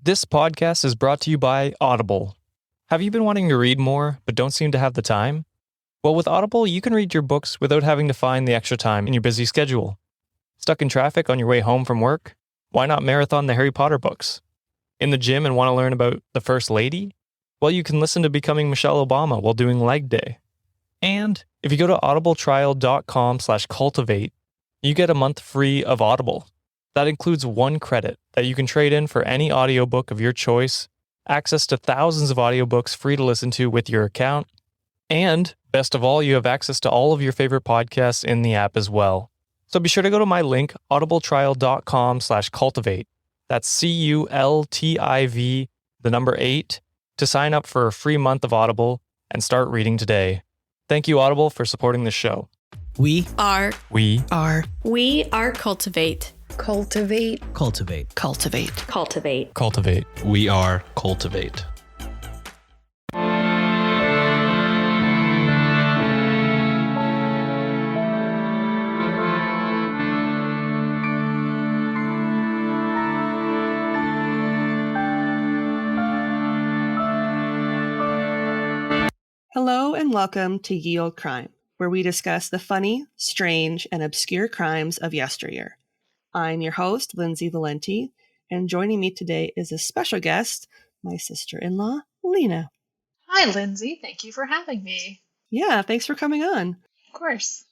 This podcast is brought to you by Audible. Have you been wanting to read more, but don't seem to have the time? Well, with Audible, you can read your books without having to find the extra time in your busy schedule. Stuck in traffic on your way home from work? Why not marathon the Harry Potter books? In the gym and want to learn about the First Lady? Well, you can listen to Becoming Michelle Obama while doing leg day. And if you go to audibletrial.com/cultivate, you get a month free of Audible. That includes 1 credit that you can trade in for any audiobook of your choice, access to thousands of audiobooks free to listen to with your account, and best of all, you have access to all of your favorite podcasts in the app as well. So be sure to go to my link, audibletrial.com/cultivate. That's CULTIV, the number 8, to sign up for a free month of Audible and start reading today. Thank you, Audible, for supporting this show. We are Cultivate. Cultivate. Cultivate. Cultivate. Cultivate. Cultivate. We are Cultivate. Hello and welcome to Ye Olde Crime, where we discuss the funny, strange, and obscure crimes of yesteryear. I'm your host, Lindsay Valenti, and joining me today is a special guest, my sister-in-law, Lena. Hi, Lindsay. Thank you for having me. Yeah, thanks for coming on. Of course.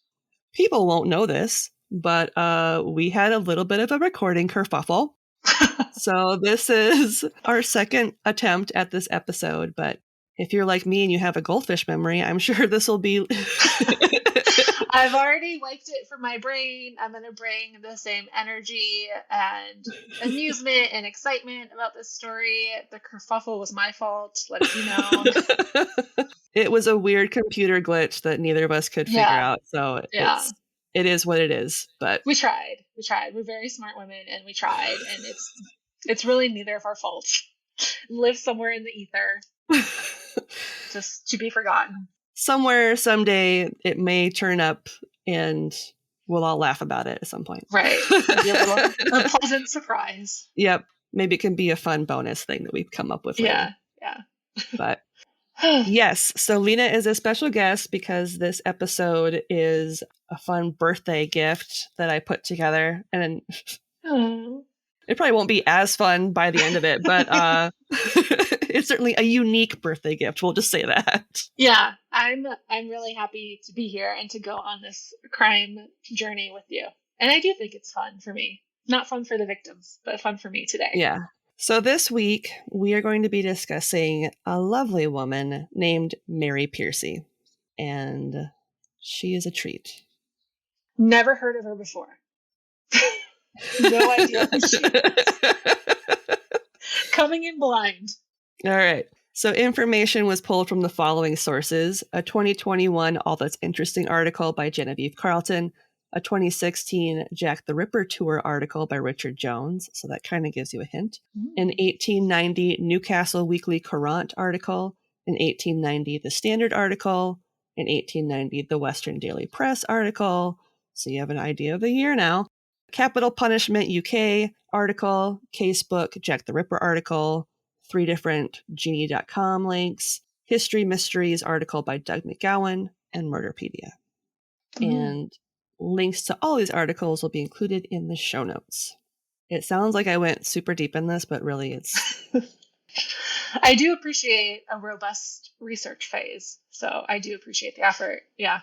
People won't know this, but we had a little bit of a recording kerfuffle. So this is our second attempt at this episode, but if you're like me and you have a goldfish memory, I'm sure this will be... I've already wiped it from my brain. I'm going to bring the same energy and amusement and excitement about this story. The kerfuffle was my fault, let it be known. It was a weird computer glitch that neither of us could figure out. So it is what it is. But we tried. We're very smart women, and we tried. And it's really neither of our faults. Live somewhere in the ether. Just to be forgotten. Somewhere, someday, it may turn up and we'll all laugh about it at some point. Right. It'll be a pleasant surprise. Yep. Maybe it can be a fun bonus thing that we've come up with later. Yeah. But yes, so Lena is a special guest because this episode is a fun birthday gift that I put together. And it probably won't be as fun by the end of it, but it's certainly a unique birthday gift. We'll just say that. Yeah, I'm really happy to be here and to go on this crime journey with you. And I do think it's fun for me. Not fun for the victims, but fun for me today. Yeah. So this week, we are going to be discussing a lovely woman named Mary Pearcey. And she is a treat. Never heard of her before. No idea who she is. Coming in blind. All right. So information was pulled from the following sources: a 2021 All That's Interesting article by Genevieve Carlton, a 2016 Jack the Ripper tour article by Richard Jones. So that kind of gives you a hint. An 1890 Newcastle Weekly Courant article, an 1890 The Standard article, an 1890 The Western Daily Press article. So you have an idea of the year now. Capital Punishment UK article, Casebook Jack the Ripper article, 3 different genie.com links, History Mysteries article by Doug McGowan, and Murderpedia. And links to all these articles will be included in the show notes. It sounds like I went super deep in this, but really it's... I do appreciate a robust research phase, so I do appreciate the effort. Yeah.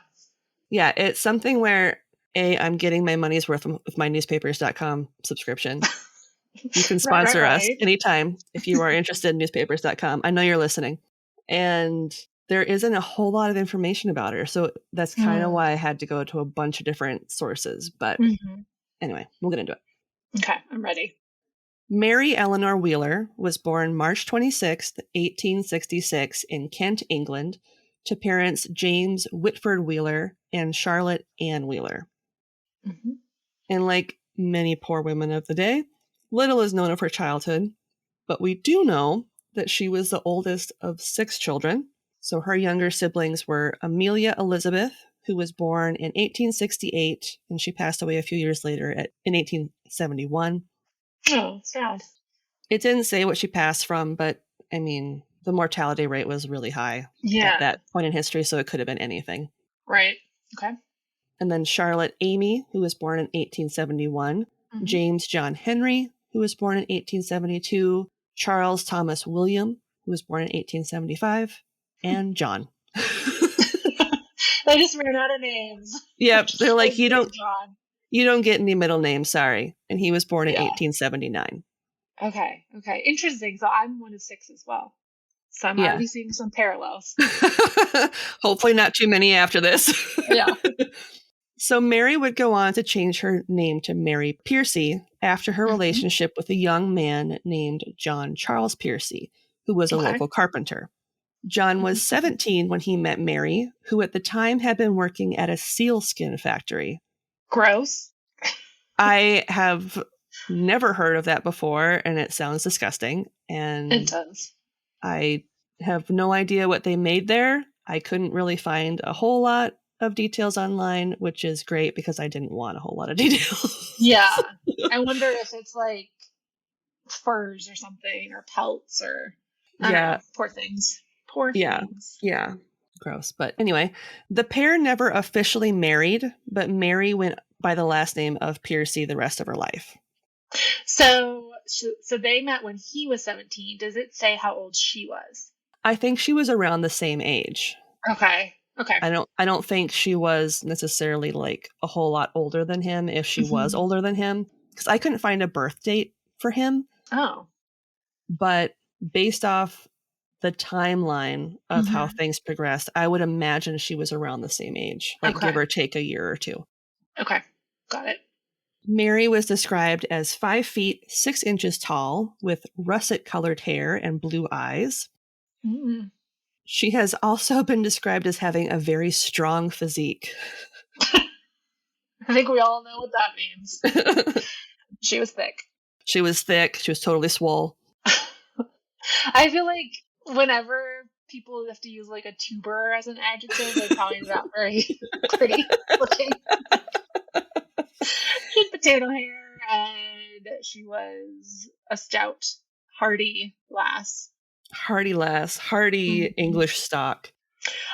Yeah, it's something where I'm getting my money's worth with my newspapers.com subscription. You can sponsor us anytime if you are interested in newspapers.com. I know you're listening. And there isn't a whole lot of information about her. So that's kind of why I had to go to a bunch of different sources. But anyway, we'll get into it. Okay, I'm ready. Mary Eleanor Wheeler was born March 26th, 1866 in Kent, England, to parents James Whitford Wheeler and Charlotte Ann Wheeler. And like many poor women of the day, little is known of her childhood, but we do know that she was the oldest of 6 children. So her younger siblings were Amelia Elizabeth, who was born in 1868, and she passed away a few years later in 1871. Oh, sad. It didn't say what she passed from, but I mean, the mortality rate was really high at that point in history, so it could have been anything. Right. Okay. And then Charlotte Amy, who was born in 1871, James John Henry, who was born in 1872, Charles Thomas William, who was born in 1875, and John. They just ran out of names. Yep, they're like, you don't get any middle names, sorry. And he was born in 1879. Okay. Interesting. So I'm one of 6 as well. So I'm already seeing some parallels. Hopefully not too many after this. Yeah. So Mary would go on to change her name to Mary Pearcey after her relationship with a young man named John Charles Pearcey, who was a local carpenter. John was 17 when he met Mary, who at the time had been working at a sealskin factory. Gross. I have never heard of that before, and it sounds disgusting. And it does. I have no idea what they made there. I couldn't really find a whole lot of details online, which is great because I didn't want a whole lot of details. Yeah. I wonder if it's like furs or something, or pelts, or I don't know. Poor things. Things. Yeah. Gross. But anyway, the pair never officially married, but Mary went by the last name of Pearcey the rest of her life. So they met when he was 17. Does it say how old she was? I think she was around the same age. Okay. I don't think she was necessarily like a whole lot older than him if she was older than him, because I couldn't find a birth date for him. Oh. But based off the timeline of how things progressed, I would imagine she was around the same age, like give or take a year or two. Okay. Got it. Mary was described as 5 feet 6 inches tall with russet-colored hair and blue eyes. Mm. She has also been described as having a very strong physique. I think we all know what that means. She was thick. She was totally swole. I feel like whenever people have to use like a tuber as an adjective, they're probably not very pretty looking. She had potato hair, and she was a stout, hardy lass. Hardy English stock.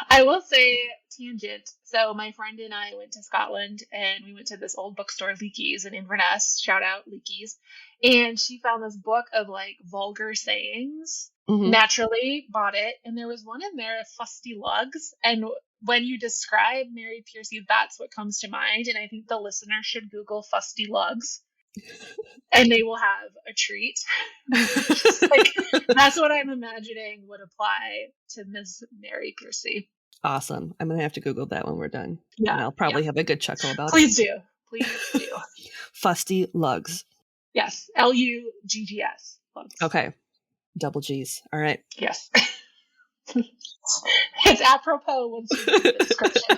I will say, tangent. So my friend and I went to Scotland, and we went to this old bookstore, Leakey's, in Inverness. Shout out Leakey's. And she found this book of like vulgar sayings. Naturally bought it, and there was one in there, fusty lugs. And when you describe Mary Pearcey, that's what comes to mind. And I think the listener should Google fusty lugs. And they will have a treat. Like, that's what I'm imagining would apply to Miss Mary Pearcey. Awesome. I'm going to have to Google that when we're done. Yeah. And I'll probably have a good chuckle about Please it. Please do. Fusty lugs. Yes. Luggs. Lugs. Okay. Double G's. All right. Yes. It's apropos once you read the description.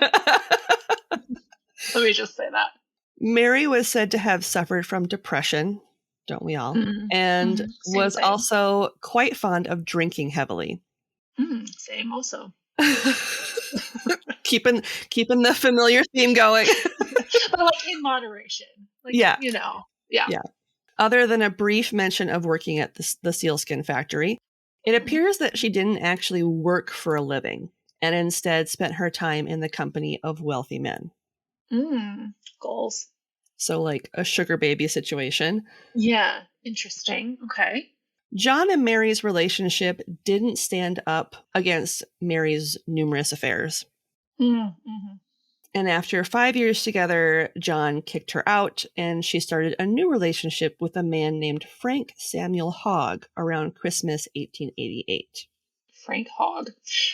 Let me just say that. Mary was said to have suffered from depression, don't we all? And was also quite fond of drinking heavily. Same also. keeping the familiar theme going. But like in moderation. Like, yeah. You know. Yeah. Other than a brief mention of working at the sealskin factory, it appears that she didn't actually work for a living and instead spent her time in the company of wealthy men. Goals. So like a sugar baby situation. Yeah. Interesting. Okay. John and Mary's relationship didn't stand up against Mary's numerous affairs. And after 5 years together, John kicked her out, and she started a new relationship with a man named Frank Samuel Hogg around Christmas 1888. Frank Hogg.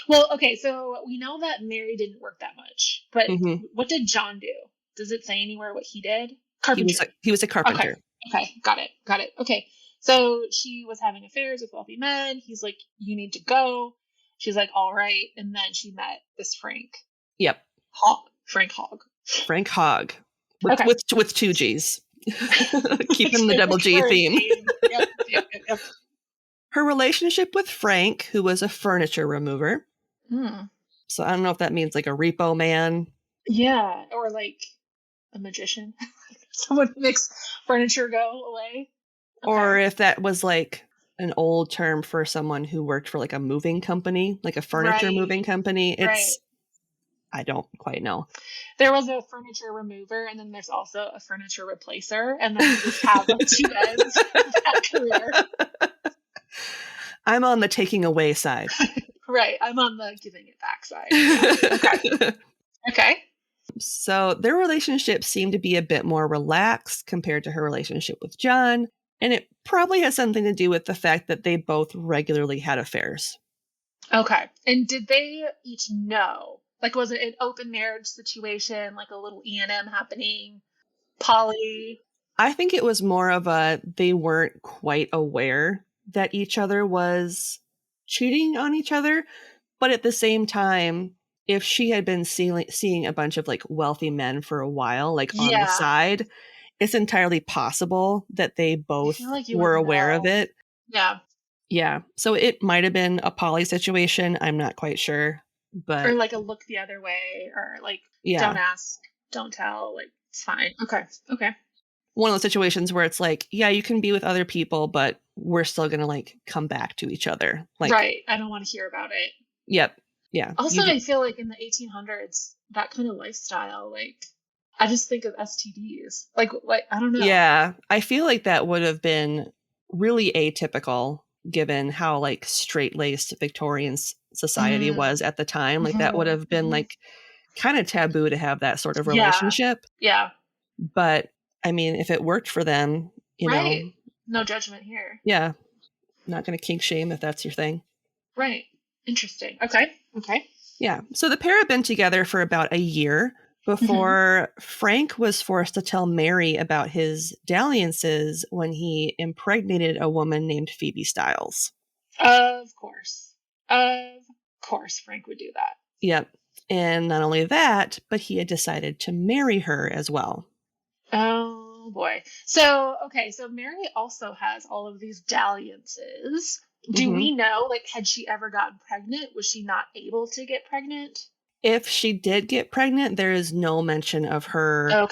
Well, okay, so we know that Mary didn't work that much, but what did John do? Does it say anywhere what he did? Carpenter. He was a carpenter. Okay, got it. Okay, so she was having affairs with wealthy men. He's like, you need to go. She's like, all right. And then she met this Frank. Yep. Frank Hogg. Frank Hogg. With 2 G's. Keeping the double G theme. Yep. Her relationship with Frank, who was a furniture remover. So I don't know if that means like a repo man. Yeah, or like a magician. Someone makes furniture go away. Okay. Or if that was like an old term for someone who worked for like a moving company, like a furniture moving company. It's I don't quite know. There was a furniture remover, and then there's also a furniture replacer, and then you just have like two ends of that career. I'm on the taking away side. Right. I'm on the giving it back side. Yeah. Okay. Okay. So their relationship seemed to be a bit more relaxed compared to her relationship with John, and it probably has something to do with the fact that they both regularly had affairs. Okay. And did they each know? Like, was it an open marriage situation, like a little E&M happening? Poly? I think it was more of a they weren't quite aware that each other was cheating on each other. But at the same time, if she had been seeing a bunch of like wealthy men for a while, like on the side, it's entirely possible that they both were aware of it. Yeah. Yeah. So it might have been a poly situation. I'm not quite sure. But or like a look the other way, or like don't ask, don't tell, like it's fine. Okay. One of those situations where it's like, yeah, you can be with other people, but we're still gonna like come back to each other. Like, right. I don't want to hear about it. Yep. Yeah. Also, I feel like in the 1800s, that kind of lifestyle, like I just think of STDs. Like I don't know. Yeah, I feel like that would have been really atypical given how like straight-laced Victorian society was at the time. Like that would have been like kind of taboo to have that sort of relationship. Yeah. But I mean, if it worked for them, you know. No judgment here. Yeah. Not going to kink shame if that's your thing. Right. Interesting. Okay. Yeah. So the pair had been together for about a year before Frank was forced to tell Mary about his dalliances when he impregnated a woman named Phoebe Styles. Of course, Frank would do that. Yep. And not only that, but he had decided to marry her as well. Oh, boy. So Mary also has all of these dalliances. Do we know, like, had she ever gotten pregnant? Was she not able to get pregnant? If she did get pregnant, there is no mention of her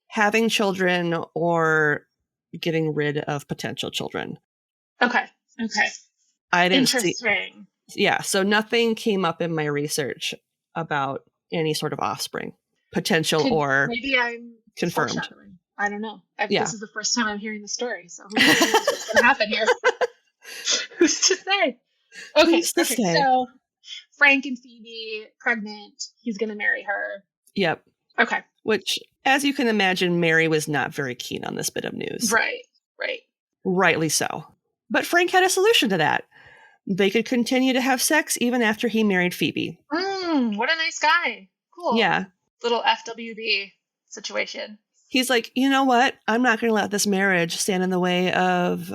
having children or getting rid of potential children. Okay. I didn't Interesting. Yeah, so nothing came up in my research about any sort of offspring, potential or maybe I'm confirmed. I don't know. This is the first time I'm hearing the story, so who knows what's going to happen here? Who's to say? Okay, so Frank and Phoebe, pregnant. He's going to marry her. Yep. Okay. Which, as you can imagine, Mary was not very keen on this bit of news. Right. Rightly so. But Frank had a solution to that. They could continue to have sex even after he married Phoebe. What a nice guy. Cool. Yeah. Little FWB situation. He's like, you know what? I'm not going to let this marriage stand in the way of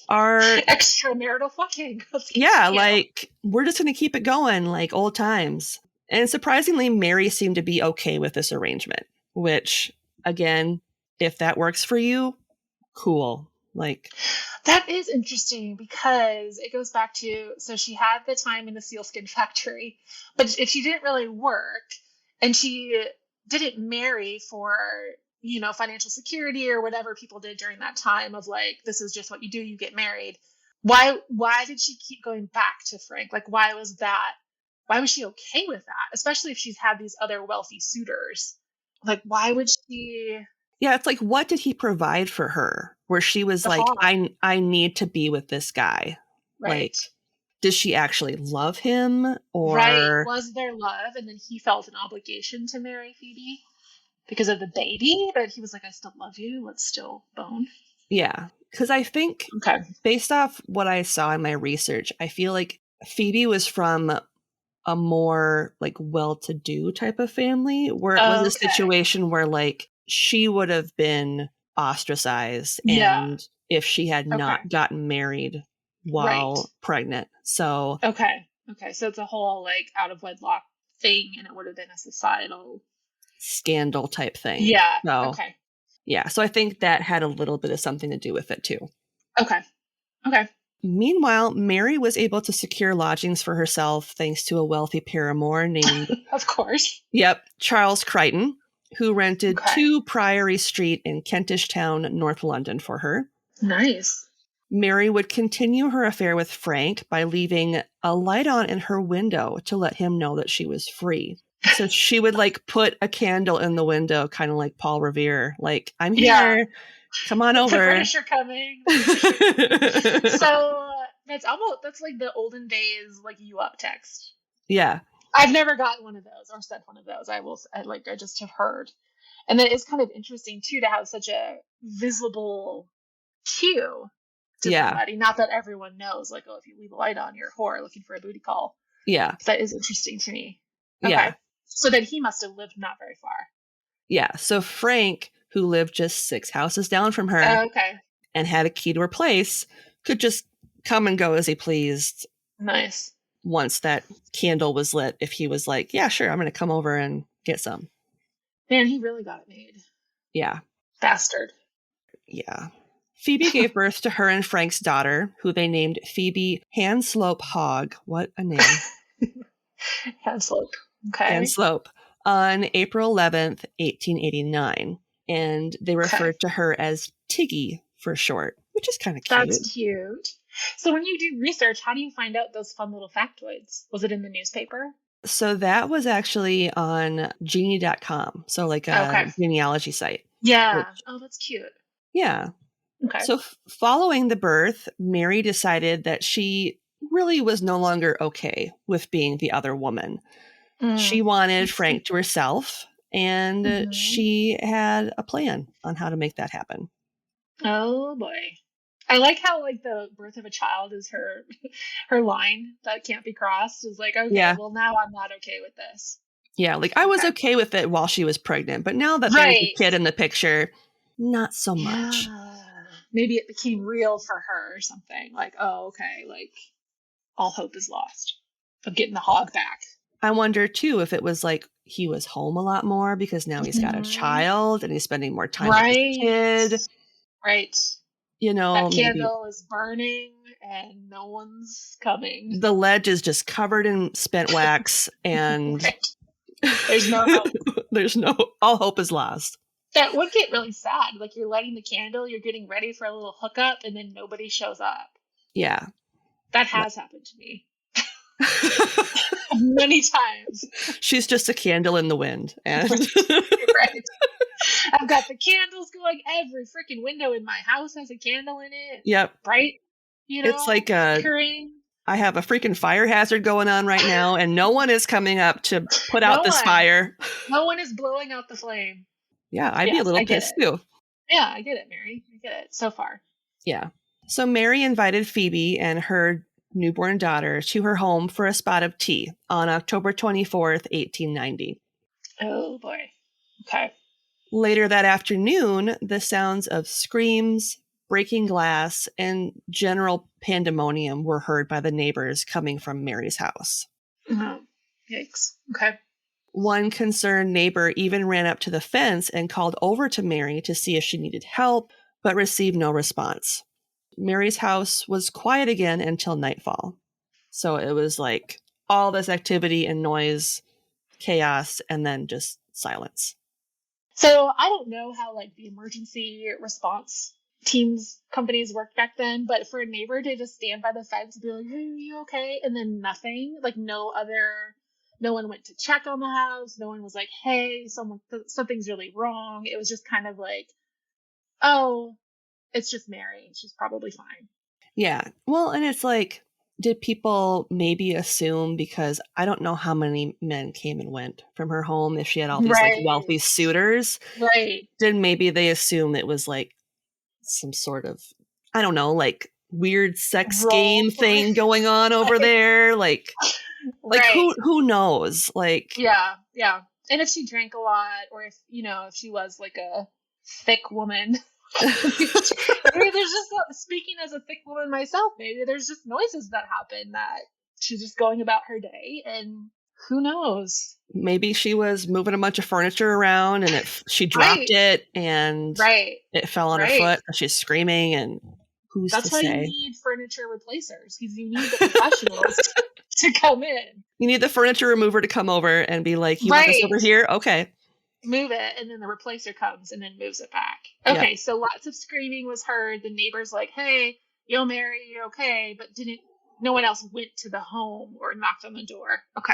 our extramarital fucking. Yeah, like we're just going to keep it going like old times. And surprisingly, Mary seemed to be okay with this arrangement, which again, if that works for you, cool. Like that is interesting because it goes back to, so she had the time in the sealskin factory, but if she didn't really work and she didn't marry for, you know, financial security or whatever people did during that time of like, this is just what you do, you get married. Why did she keep going back to Frank? Like, why was she okay with that? Especially if she's had these other wealthy suitors. Like, why would she? Yeah, it's like, what did he provide for her? Where she was like, I need to be with this guy. Right. Like, does she actually love him? Or was there love? And then he felt an obligation to marry Phoebe because of the baby, but he was like, I still love you. Let's still bone. Yeah. Because I think based off what I saw in my research, I feel like Phoebe was from a more like well-to-do type of family where it was a situation where like she would have been ostracized and if she had not gotten married while pregnant. So so it's a whole like out of wedlock thing and it would have been a societal scandal type thing. So I think that had a little bit of something to do with it too. Okay. Meanwhile, Mary was able to secure lodgings for herself thanks to a wealthy paramour named of course. Charles Crichton, who rented 2 Priory Street in Kentish Town, North London for her. Nice. Mary would continue her affair with Frank by leaving a light on in her window to let him know that she was free. So she would like put a candle in the window, kind of like Paul Revere, like, I'm here. Yeah. Come on The over. British are coming. So that's like the olden days, like you up text. Yeah. I've never gotten one of those or sent one of those. I just have heard. And then it's kind of interesting too to have such a visible cue to somebody. Not that everyone knows, like, oh, if you leave a light on, you're a whore looking for a booty call. Yeah. That is interesting to me. Okay. Yeah. So then he must have lived not very far. Yeah. So Frank, who lived just 6 houses down from her and had a key to her place, could just come and go as he pleased. Nice. Once that candle was lit, if he was like, yeah, sure, I'm going to come over and get some. Man, he really got it made. Yeah. Bastard. Yeah. Phoebe gave birth to her and Frank's daughter, who they named Phoebe Hanslope Hogg. What a name. Hanslope. Okay. Hanslope. On April 11th, 1889. And they referred to her as Tiggy for short, which is kind of cute. That's cute. So when you do research, how do you find out those fun little factoids? Was it in the newspaper? So that was actually on genie.com. So like a genealogy site. Yeah. Oh, that's cute. Yeah. Okay. So following the birth, Mary decided that she really was no longer okay with being the other woman. She wanted Frank to herself, and she had a plan on how to make that happen. Oh boy. I like how like the birth of a child is her line that can't be crossed. Is like, okay, well now I'm not okay with this. Yeah, like I was okay with it while she was pregnant, but now that there's a kid in the picture, not so much. Maybe it became real for her or something. Like, oh, okay, like all hope is lost of getting the hog back. I wonder too if it was like he was home a lot more because now he's got a child and he's spending more time with his kid. Right. You know, that candle is burning and no one's coming. The ledge is just covered in spent wax and there's no hope. All hope is lost. That would get really sad. Like you're lighting the candle, you're getting ready for a little hookup, and then nobody shows up. Yeah. That has happened to me. Many times. She's just a candle in the wind. And right. I've got the candles going. Every freaking window in my house has a candle in it. Yep. Right? You know, it's like I have a freaking fire hazard going on right now, and no one is coming up to put out this fire. No one is blowing out the flame. Yeah, I'd be a little pissed too. Yeah, I get it, Mary. I get it so far. Yeah. So Mary invited Phoebe and her newborn daughter to her home for a spot of tea on October 24th, 1890. Oh boy. Okay. Later that afternoon, the sounds of screams, breaking glass, and general pandemonium were heard by the neighbors coming from Mary's house. Oh, yikes. Okay. One concerned neighbor even ran up to the fence and called over to Mary to see if she needed help, but received no response. Mary's house was quiet again until nightfall. So it was like all this activity and noise, chaos, and then just silence. So I don't know how like the emergency response companies worked back then, but for a neighbor to just stand by the fence and be like, hey, are you okay? And then nothing, like no one went to check on the house. No one was like, hey, something's really wrong. It was just kind of like, oh, it's just Mary. She's probably fine. Yeah. Well, and it's like, did people maybe assume, because I don't know how many men came and went from her home if she had all these like wealthy suitors. Right. Did maybe they assume it was like some sort of, I don't know, like weird sex game thing going on over there? Like who knows? Like yeah. And if she drank a lot, or if she was like a thick woman. Maybe there's just, speaking as a thick woman myself, maybe there's just noises that happen that she's just going about her day, and who knows? Maybe she was moving a bunch of furniture around and she dropped it and it fell on her foot. She's screaming, and that's why you need furniture replacers, because you need the professionals to come in. You need the furniture remover to come over and be like, you want this over here? Okay. Move it, and then the replacer comes and then moves it back. Okay, so lots of screaming was heard. The neighbor's like, hey, yo, Mary, you're okay, but no one else went to the home or knocked on the door. Okay.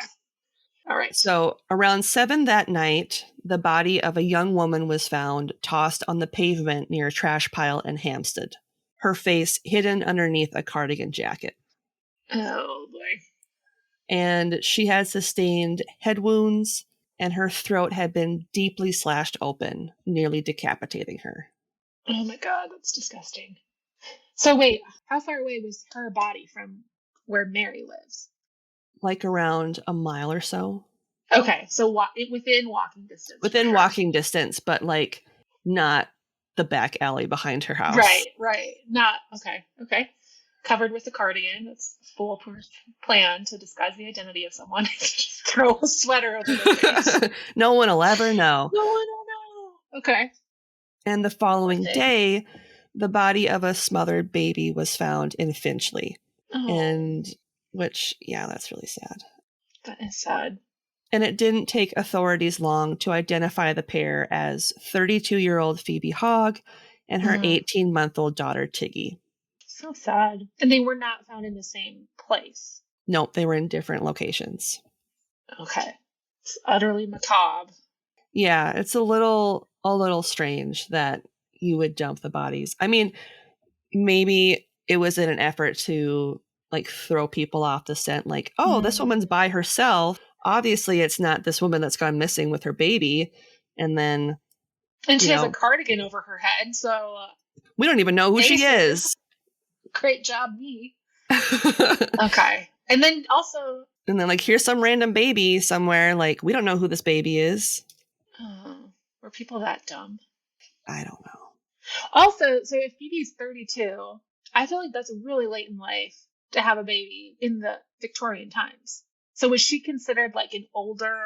All right. So around 7 that night, the body of a young woman was found tossed on the pavement near a trash pile in Hampstead, her face hidden underneath a cardigan jacket. Oh, boy. And she had sustained head wounds, and her throat had been deeply slashed open, nearly decapitating her. Oh, my God. That's disgusting. So wait, how far away was her body from where Mary lives? Like around a mile or so. Okay, so within walking distance. Within sure. walking distance, but like not the back alley behind her house. Right. Not okay. Covered with a cardigan. That's a foolproof plan to disguise the identity of someone. Just throw a sweater over their face. No one will ever know. No one will know. Okay. And the following day, the body of a smothered baby was found in Finchley. Oh, And which, yeah, that's really sad. that is sad. And it didn't take authorities long to identify the pair as 32-year-old Phoebe Hogg and her 18-month-old daughter, Tiggy. So sad. And they were not found in the same place. Nope, they were in different locations. Okay. It's utterly macabre. Yeah, it's a little strange that you would dump the bodies. I mean, maybe it was in an effort to like throw people off the scent, like, oh, this woman's by herself. Obviously, it's not this woman that's gone missing with her baby. And then... And she has a cardigan over her head, so... we don't even know who she is. Great job, me. Okay. And then also... And then, like, here's some random baby somewhere. Like, we don't know who this baby is. Were people that dumb? I don't know. Also, so if Phoebe's 32, I feel like that's really late in life to have a baby in the Victorian times. So was she considered like an older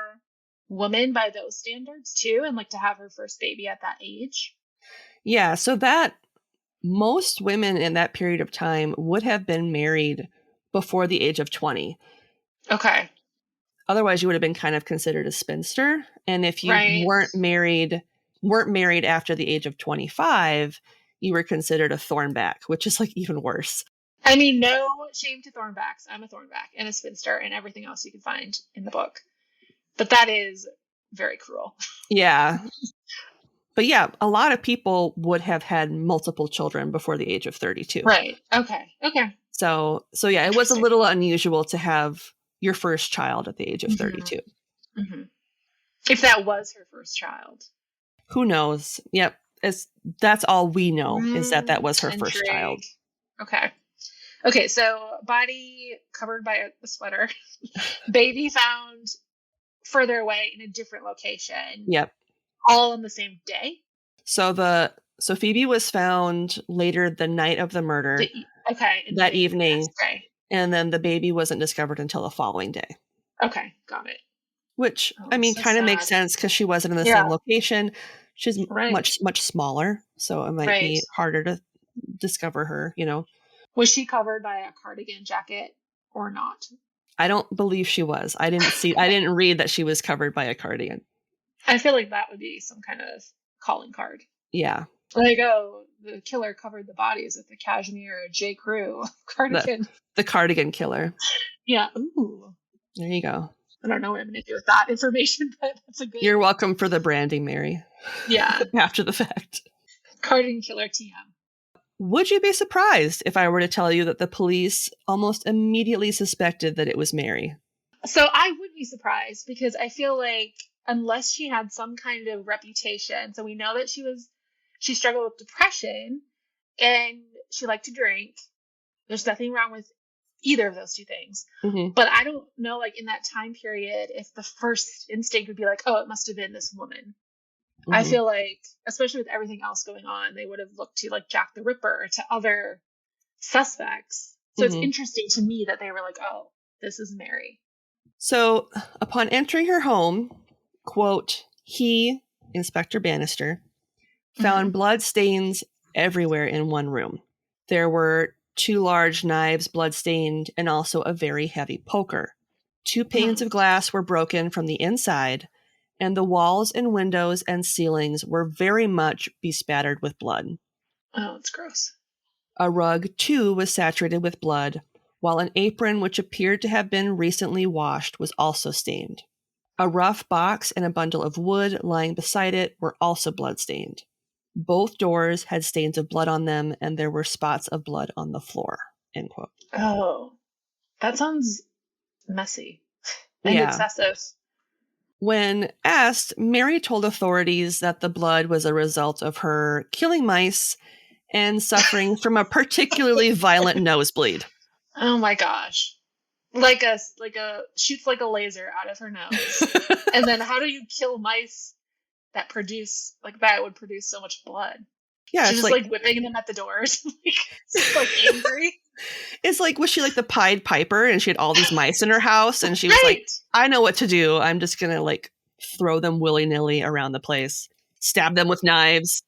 woman by those standards too? And like to have her first baby at that age? Yeah, so that most women in that period of time would have been married before the age of 20. Okay. Otherwise, you would have been kind of considered a spinster. And if you weren't married after the age of 25, you were considered a thornback, which is like even worse. I mean, no shame to thornbacks. I'm a thornback and a spinster and everything else you can find in the book. But that is very cruel. Yeah. But yeah, a lot of people would have had multiple children before the age of 32. Right. Okay. So yeah, it was a little unusual to have your first child at the age of 32. Mm-hmm. If that was her first child. Who knows? Yep. That's all we know is that was her first child. Okay, so body covered by a sweater. Baby found further away in a different location. Yep. All on the same day? So Phoebe was found later the night of the murder. That evening. And then the baby wasn't discovered until the following day. Okay, got it. Which, I mean, kind of makes sense because she wasn't in the same location. She's much, much smaller. So it might be harder to discover her, you know. Was she covered by a cardigan jacket or not? I don't believe she was. I didn't read that she was covered by a cardigan. I feel like that would be some kind of calling card. Yeah. Like, oh, the killer covered the bodies with the cashmere J. Crew cardigan. The cardigan killer. Yeah. Ooh. There you go. I don't know what I'm going to do with that information, but that's a good... You're welcome for the branding, Mary. Yeah. After the fact. Cardigan killer TM. Would you be surprised if I were to tell you that the police almost immediately suspected that it was Mary? So I would be surprised because I feel like unless she had some kind of reputation, so we know that she struggled with depression and she liked to drink. There's nothing wrong with either of those two things. Mm-hmm. But I don't know, like in that time period, if the first instinct would be like, oh, it must have been this woman. Mm-hmm. I feel like, especially with everything else going on, they would have looked to like Jack the Ripper, to other suspects. So it's interesting to me that they were like, oh, this is Mary. So upon entering her home, quote, he, Inspector Bannister, found blood stains everywhere in one room. There were 2 large knives bloodstained and also a very heavy poker. 2 panes of glass were broken from the inside, and the walls and windows and ceilings were very much bespattered with blood. Oh, it's gross. A rug, too, was saturated with blood, while an apron which appeared to have been recently washed was also stained. A rough box and a bundle of wood lying beside it were also blood-stained. Both doors had stains of blood on them, and there were spots of blood on the floor. End quote. Oh, that sounds messy and Yeah. excessive. When asked, Mary told authorities that the blood was a result of her killing mice and suffering from a particularly violent nosebleed. Oh my gosh. Like a shoots like a laser out of her nose. And then how do you kill mice that would produce so much blood? Yeah, She's it's just like whipping them at the doors. like angry. It's like, was she like the Pied Piper and she had all these mice in her house and she was like, I know what to do. I'm just going to like throw them willy-nilly around the place, stab them with knives.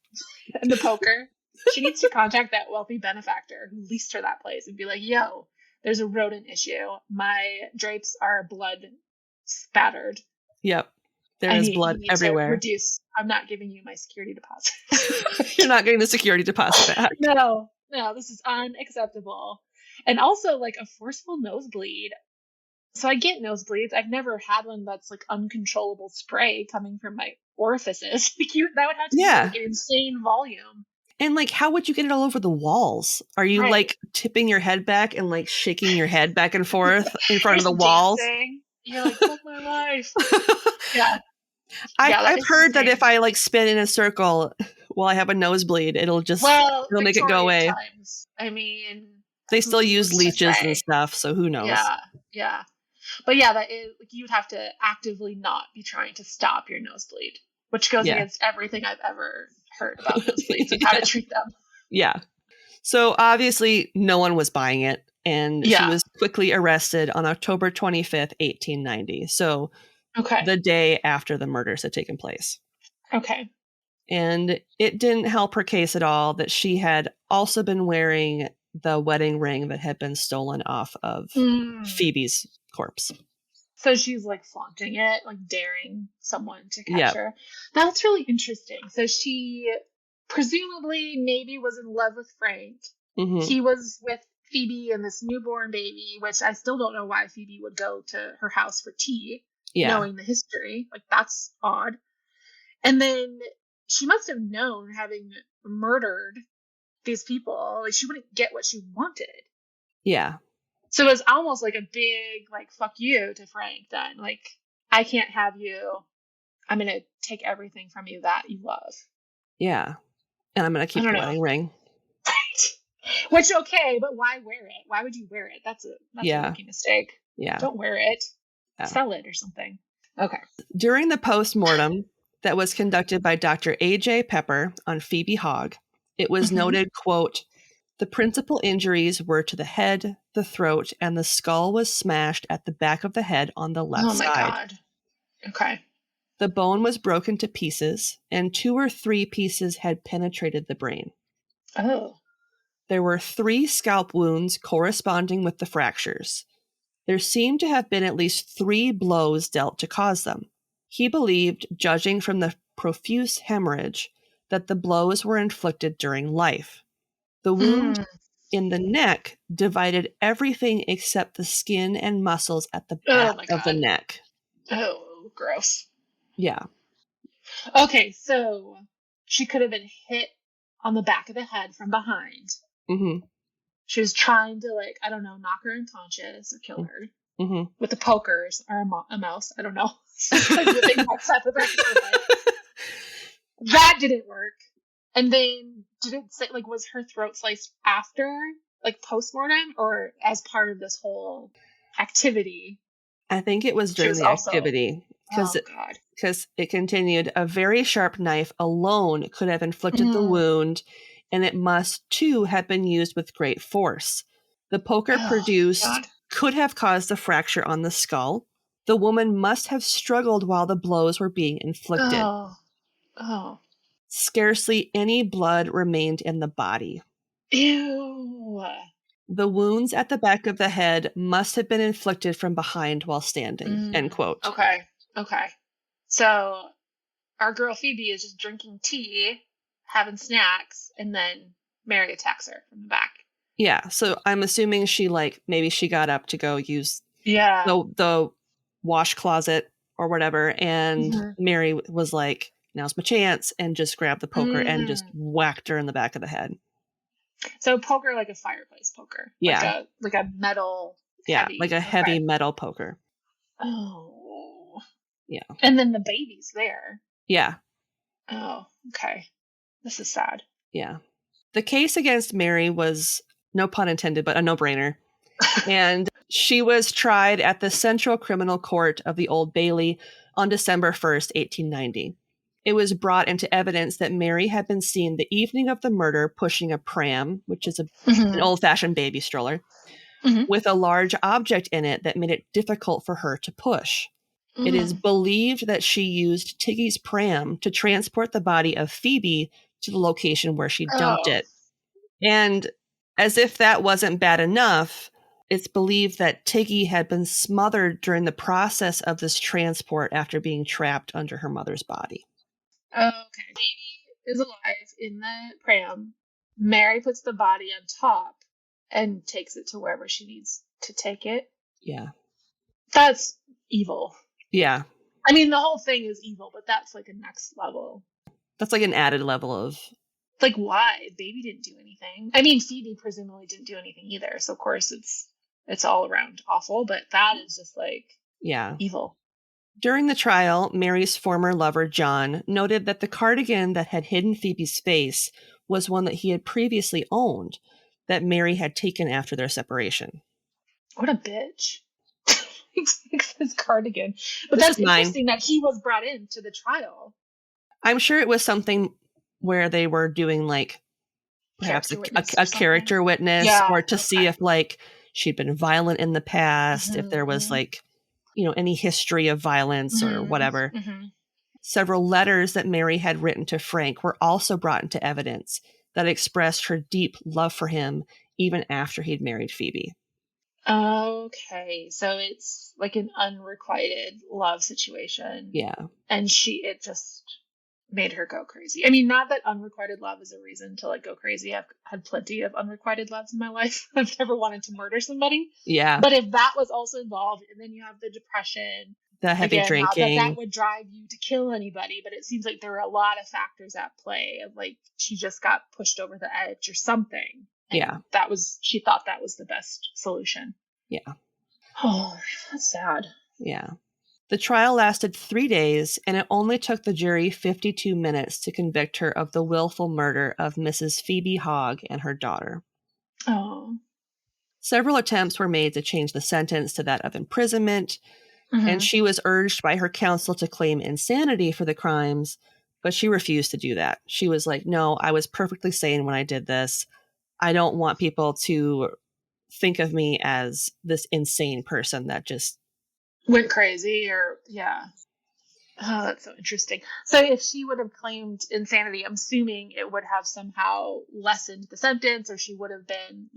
And the poker. She needs to contact that wealthy benefactor who leased her that place and be like, yo, there's a rodent issue. My drapes are blood spattered. Yep. There is blood everywhere. Reduce. I'm not giving you my security deposit. You're not getting the security deposit back. No, this is unacceptable. And also like a forceful nosebleed. So I get nosebleeds. I've never had one that's like uncontrollable spray coming from my orifices. That would have to be like an insane volume. And like, how would you get it all over the walls? Are you like tipping your head back and like shaking your head back and forth in front of the walls? You're like, fuck my life. Yeah. I've heard that if I like spin in a circle while I have a nosebleed, it'll make it go away. Times. I mean, they still use leeches and stuff, so who knows? Yeah. But yeah, that is like you'd have to actively not be trying to stop your nosebleed, which goes against everything I've ever heard about nosebleeds and how to treat them. Yeah. So obviously no one was buying it, and she was quickly arrested on October 25th, 1890. So the day after the murders had taken place. Okay. And it didn't help her case at all that she had also been wearing the wedding ring that had been stolen off of Phoebe's corpse. So she's like flaunting it, like daring someone to catch her. That's really interesting. So she presumably maybe was in love with Frank. Mm-hmm. He was with Phoebe and this newborn baby, which I still don't know why Phoebe would go to her house for tea, knowing the history. Like, that's odd. And then she must have known, having murdered these people, like she wouldn't get what she wanted. Yeah. So it was almost like a big, like, fuck you to Frank then. Like, I can't have you. I'm going to take everything from you that you love. Yeah. And I'm going to keep the wedding ring. Which, okay, but why wear it? Why would you wear it? That's a rookie mistake. Yeah. Don't wear it. Yeah. Sell it or something. Okay. During the post-mortem that was conducted by Dr. A.J. Pepper on Phoebe Hogg, it was noted, quote, the principal injuries were to the head, the throat, and the skull was smashed at the back of the head on the left side. Oh my God. Okay. The bone was broken to pieces, and 2 or 3 pieces had penetrated the brain. Oh. There were 3 scalp wounds corresponding with the fractures. There seemed to have been at least 3 blows dealt to cause them. He believed, judging from the profuse hemorrhage, that the blows were inflicted during life. The wound in the neck divided everything except the skin and muscles at the back of the neck. Oh, gross. Yeah. Okay, so she could have been hit on the back of the head from behind. Mm-hmm. She was trying to, like, I don't know, knock her unconscious or kill her with the pokers or a mouse. I don't know. That didn't work. And then did it say, like, was her throat sliced after, like, post-mortem or as part of this whole activity? I think it was during the activity. Because it continued, a very sharp knife alone could have inflicted the wound, and it must, too, have been used with great force. The poker produced could have caused a fracture on the skull. The woman must have struggled while the blows were being inflicted. Oh. Scarcely any blood remained in the body. Ew. The wounds at the back of the head must have been inflicted from behind while standing. End quote. Okay. So our girl Phoebe is just drinking tea, having snacks, and then Mary attacks her from the back. Yeah, so I'm assuming she maybe she got up to go use Yeah. the wash closet or whatever, and Mary was like, now's my chance, and just grabbed the poker and just whacked her in the back of the head. So poker, like a fireplace poker. Yeah. Like a metal heavy. Yeah, like a heavy metal poker. Oh. Yeah. And then the baby's there. Yeah. Oh, okay. This is sad. Yeah. The case against Mary was, no pun intended, but a no-brainer. And she was tried at the Central Criminal Court of the Old Bailey on December 1st, 1890. It was brought into evidence that Mary had been seen the evening of the murder pushing a pram, which is an old-fashioned baby stroller, with a large object in it that made it difficult for her to push. It is believed that she used Tiggy's pram to transport the body of Phoebe to the location where she dumped it. And as if that wasn't bad enough, it's believed that Tiggy had been smothered during the process of this transport after being trapped under her mother's body. Okay. Baby is alive in the pram. Mary puts the body on top and takes it to wherever she needs to take it. Yeah. That's evil. Yeah. I mean, the whole thing is evil, but that's like a next level. That's like an added level of... Like, why? Baby didn't do anything. I mean, Phoebe presumably didn't do anything either. So, of course, it's all around awful, but that is just like evil. During the trial, Mary's former lover, John, noted that the cardigan that had hidden Phoebe's face was one that he had previously owned, that Mary had taken after their separation. What a bitch. His cardigan. But that's interesting that he was brought into the trial. I'm sure it was something where they were doing like perhaps a character witness, or to see if like she'd been violent in the past, if there was like, any history of violence or whatever. Several letters that Mary had written to Frank were also brought into evidence that expressed her deep love for him even after he'd married Phoebe. Okay, so it's like an unrequited love situation. Yeah. And it just made her go crazy. I mean, not that unrequited love is a reason to like go crazy. I've had plenty of unrequited loves in my life. I've never wanted to murder somebody. Yeah. But if that was also involved, and then you have the depression, the heavy drinking, that would drive you to kill anybody. But it seems like there were a lot of factors at play of like she just got pushed over the edge or something. And she thought that was the best solution. Yeah. Oh, that's sad. Yeah. The trial lasted 3 days, and it only took the jury 52 minutes to convict her of the willful murder of Mrs. Phoebe Hogg and her daughter. Oh. Several attempts were made to change the sentence to that of imprisonment, and she was urged by her counsel to claim insanity for the crimes, but she refused to do that. She was like, no, I was perfectly sane when I did this. I don't want people to think of me as this insane person that just went crazy or Oh, that's so interesting. So if she would have claimed insanity, I'm assuming it would have somehow lessened the sentence, or she would have been,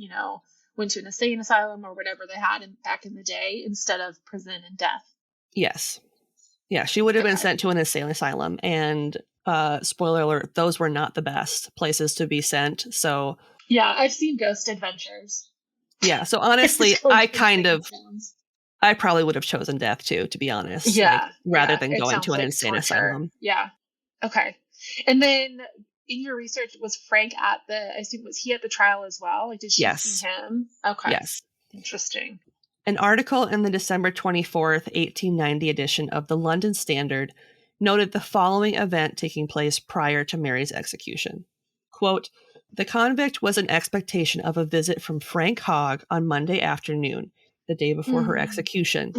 went to an insane asylum or whatever they had back in the day instead of prison and death. Yes. Yeah, she would have been sent to an insane asylum, and spoiler alert, those were not the best places to be sent. So yeah, I've seen Ghost Adventures. Yeah, so honestly, I probably would have chosen death too, to be honest. Yeah. Rather than going to an insane asylum. Yeah. Okay. And then in your research, was Frank was he at the trial as well? Like, did she see him? Okay. Yes. Interesting. An article in the December 24th, 1890 edition of the London Standard noted the following event taking place prior to Mary's execution. Quote, the convict was in expectation of a visit from Frank Hogg on Monday afternoon, the day before her execution,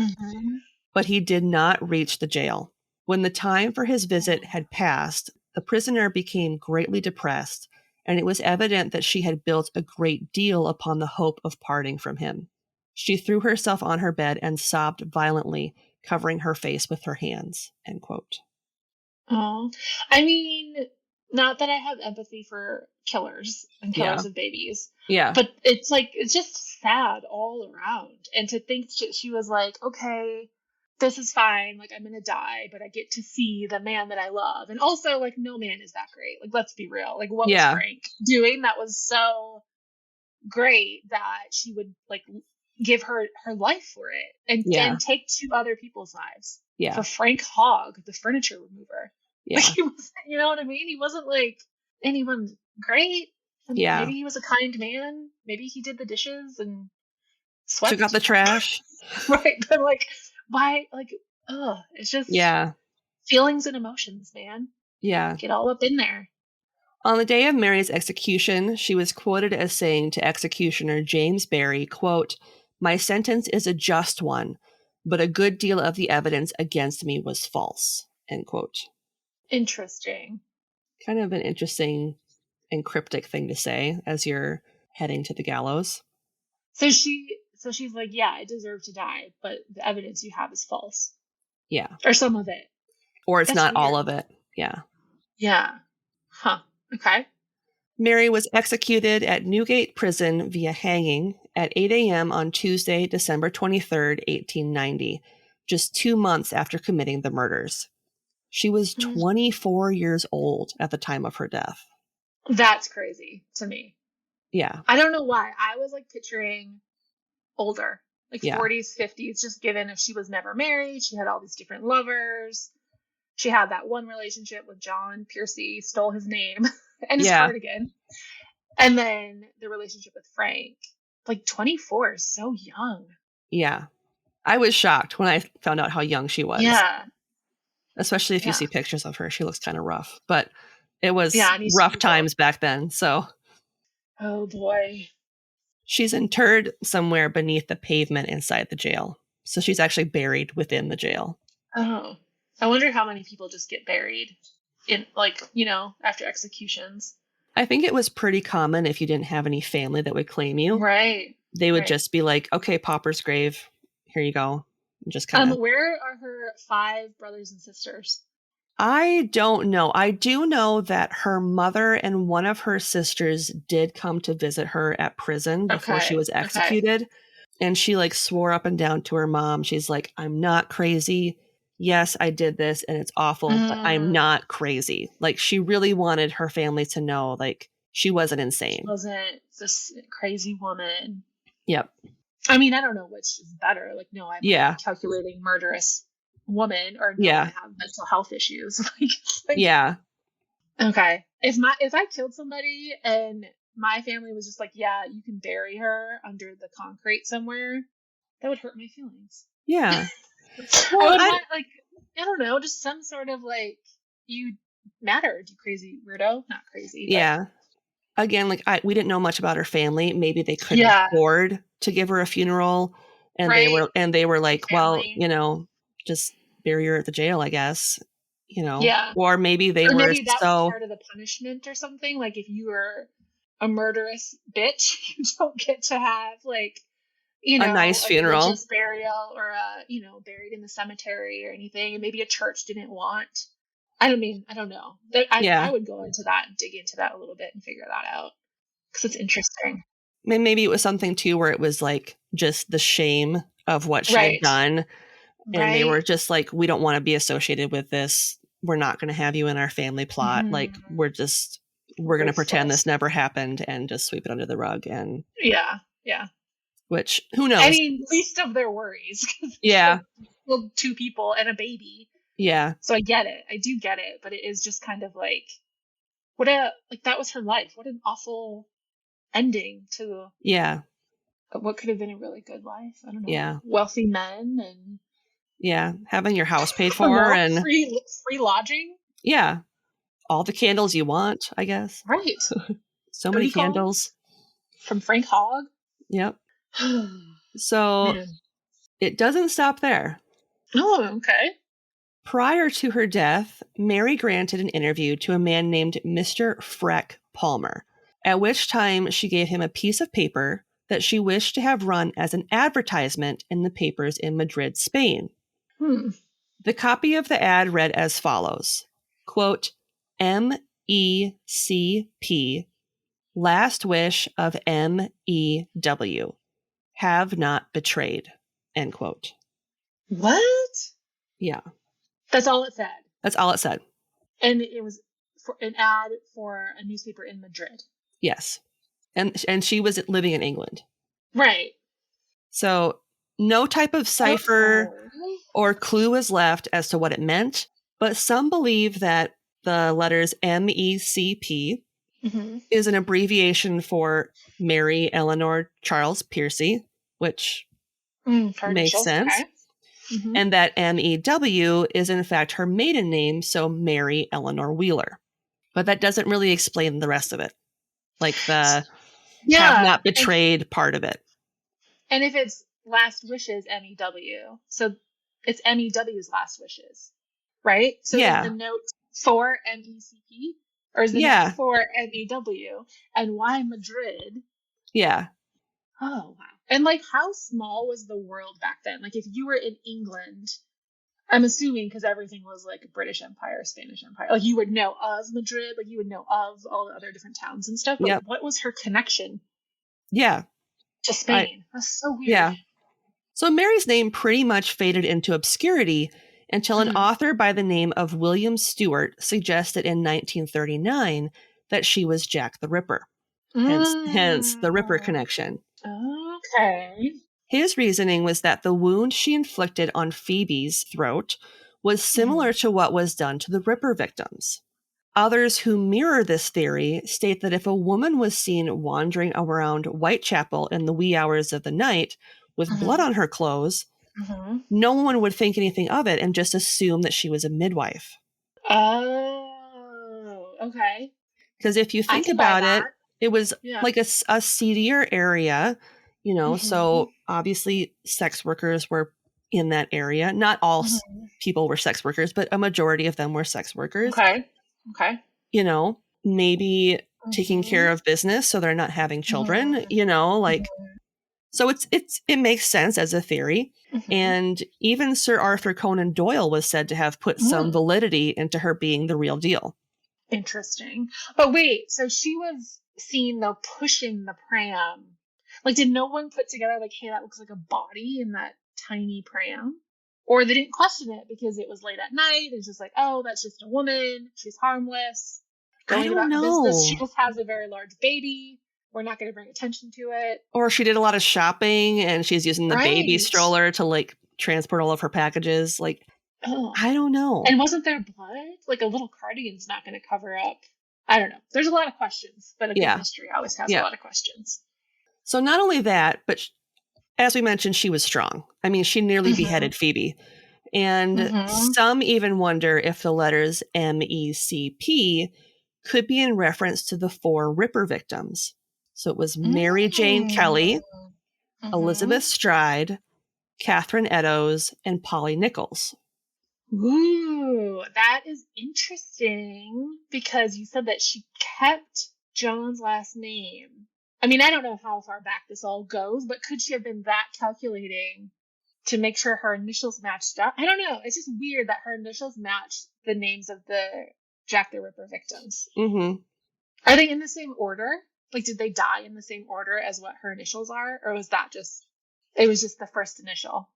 but he did not reach the jail. When the time for his visit had passed, the prisoner became greatly depressed, and it was evident that she had built a great deal upon the hope of parting from him. She threw herself on her bed and sobbed violently, covering her face with her hands. End quote. Oh, I mean, not that I have empathy for killers and killers of babies. Yeah. But it's just sad all around. And to think she was like, okay, this is fine. Like, I'm going to die, but I get to see the man that I love. And also, like, no man is that great. Like, let's be real. Like, what was Frank doing that was so great that she would like give her life for it and take 2 other people's lives for Frank Hogg, the furniture remover. Like, he was, you know what I mean? He wasn't like anyone great. Maybe he was a kind man. Maybe he did the dishes and swept. Took out the trash. Right. But like, why? Like, it's just feelings and emotions, man. Yeah. Get all up in there. On the day of Mary's execution, she was quoted as saying to executioner James Barry, quote, "My sentence is a just one, but a good deal of the evidence against me was false," end quote. Interesting. Kind of an interesting and cryptic thing to say as you're heading to the gallows. So she's like, yeah, I deserve to die, but the evidence you have is false. Yeah. Or some of it. Or it's not all of it. Yeah. Yeah. Huh. Okay. Mary was executed at Newgate Prison via hanging at 8 a.m. on Tuesday, December 23rd, 1890, just 2 months after committing the murders. She was 24 years old at the time of her death. That's crazy to me. Yeah. I don't know why. I was like picturing older, like 40s, 50s, just given if she was never married, she had all these different lovers. She had that one relationship with John Pearcey, stole his name and his cardigan. And then the relationship with Frank. Like 24 is so young. Yeah. I was shocked when I found out how young she was. Yeah. Especially if you see pictures of her. She looks kind of rough. But it was rough times back then. So. Oh, boy. She's interred somewhere beneath the pavement inside the jail. So she's actually buried within the jail. Oh. I wonder how many people just get buried in, like, you know, after executions. I think it was pretty common if you didn't have any family that would claim you. Right. They would just be like, okay, pauper's grave. Here you go. And just kind of. Where are her 5 brothers and sisters? I don't know. I do know that her mother and one of her sisters did come to visit her at prison before she was executed. And she like swore up and down to her mom. She's like, I'm not crazy. Yes, I did this and it's awful, but I'm not crazy. Like, she really wanted her family to know, like, she wasn't insane. She wasn't this crazy woman. Yep. I mean, I don't know which is better. Like, no, I'm a calculating murderous woman, or no, I have mental health issues. like, yeah. Okay. If I killed somebody and my family was just like, yeah, you can bury her under the concrete somewhere, that would hurt my feelings. Yeah. Well, I would want, like, I don't know, just some sort of like, you mattered, you crazy weirdo. Not crazy. But. Yeah. Again, like, we didn't know much about her family. Maybe they couldn't afford to give her a funeral, and they were like, well, you know, just bury her at the jail, I guess. You know. Yeah. Or maybe that was part of the punishment or something. Like, if you were a murderous bitch, you don't get to have, like, you know, a nice funeral, religious burial, or buried in the cemetery or anything. And maybe a church didn't want. I don't know. I would go into that and dig into that a little bit and figure that out, because it's interesting. Maybe it was something too where it was like just the shame of what she had done, and they were just like, we don't want to be associated with this. We're not going to have you in our family plot. Like, we're going to pretend this never happened and just sweep it under the rug. And yeah. Which, who knows? I mean, least of their worries. Yeah. Well, 2 people and a baby. Yeah. So I get it. I do get it. But it is just kind of like, that was her life. What an awful ending to what could have been a really good life. I don't know. Yeah. Wealthy men and. Yeah. Having your house paid for and. Free lodging. Yeah. All the candles you want, I guess. Right. So many candles. From Frank Hogg. Yep. So it doesn't stop there. Oh, okay. Prior to her death, Mary granted an interview to a man named Mr. Freck Palmer, at which time she gave him a piece of paper that she wished to have run as an advertisement in the papers in Madrid, Spain. The copy of the ad read as follows, quote, MECP, last wish of MEW. Have not betrayed, end quote. What? Yeah. That's all it said. That's all it said. And it was for an ad for a newspaper in Madrid. Yes. And she was living in England. Right. So no type of cipher Oh. or clue was left as to what it meant, but some believe that the letters MECP Mm-hmm. is an abbreviation for Mary Eleanor Charles Pearcey, which makes sense. Okay. Mm-hmm. And that MEW is in fact her maiden name, so Mary Eleanor Wheeler. But that doesn't really explain the rest of it. Like the have not betrayed part of it. And if it's last wishes, MEW, so it's MEW's last wishes, right? So is the note for MECP? Or is the note for MEW? And why Madrid? Yeah. Oh, wow. And like, how small was the world back then? Like, if you were in England, I'm assuming because everything was like British Empire, Spanish Empire, like you would know of Madrid, like you would know of all the other different towns and stuff. But what was her connection? Yeah. To Spain. That's so weird. Yeah. So Mary's name pretty much faded into obscurity until an author by the name of William Stewart suggested in 1939 that she was Jack the Ripper. Hence the Ripper connection. Okay. His reasoning was that the wound she inflicted on Phoebe's throat was similar to what was done to the Ripper victims. Others who mirror this theory state that if a woman was seen wandering around Whitechapel in the wee hours of the night with blood on her clothes, no one would think anything of it and just assume that she was a midwife. Oh, okay. Because if you think about it, it was like a seedier area, you know, so obviously sex workers were in that area. Not all people were sex workers, but a majority of them were sex workers. Okay. You know, maybe taking care of business so they're not having children, you know, like, so it makes sense as a theory. And even Sir Arthur Conan Doyle was said to have put some validity into her being the real deal. Interesting. But wait, so she was seen though pushing the pram. Like, did no one put together like, hey, that looks like a body in that tiny pram? Or they didn't question it because it was late at night. It's just like, oh, that's just a woman. She's harmless. I don't know. Business. She just has a very large baby. We're not going to bring attention to it. Or she did a lot of shopping and she's using the baby stroller to like transport all of her packages. Like, I don't know. And wasn't there blood? Like a little cardigan's not going to cover up. I don't know. There's a lot of questions, but a good mystery always has a lot of questions. So not only that, but as we mentioned, she was strong. I mean, she nearly beheaded Phoebe. And some even wonder if the letters MECP could be in reference to the 4 Ripper victims. So it was Mary Jane Kelly, Elizabeth Stride, Catherine Eddowes, and Polly Nichols. Ooh, that is interesting because you said that she kept John's last name. I mean, I don't know how far back this all goes, but could she have been that calculating to make sure her initials matched up? I don't know. It's just weird that her initials matched the names of the Jack the Ripper victims. Are they in the same order? Like, did they die in the same order as what her initials are? Or was that just, it was just the first initial?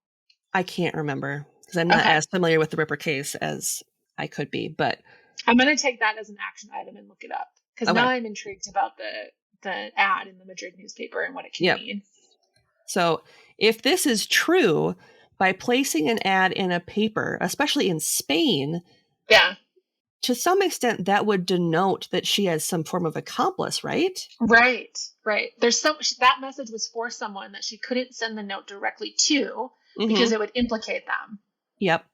I can't remember because I'm not as familiar with the Ripper case as I could be, but I'm going to take that as an action item and look it up because now I'm intrigued about the ad in the Madrid newspaper and what it can mean. So if this is true, by placing an ad in a paper, especially in Spain, to some extent that would denote that she has some form of accomplice, right? Right. There's that message was for someone that she couldn't send the note directly to because it would implicate them. Yep.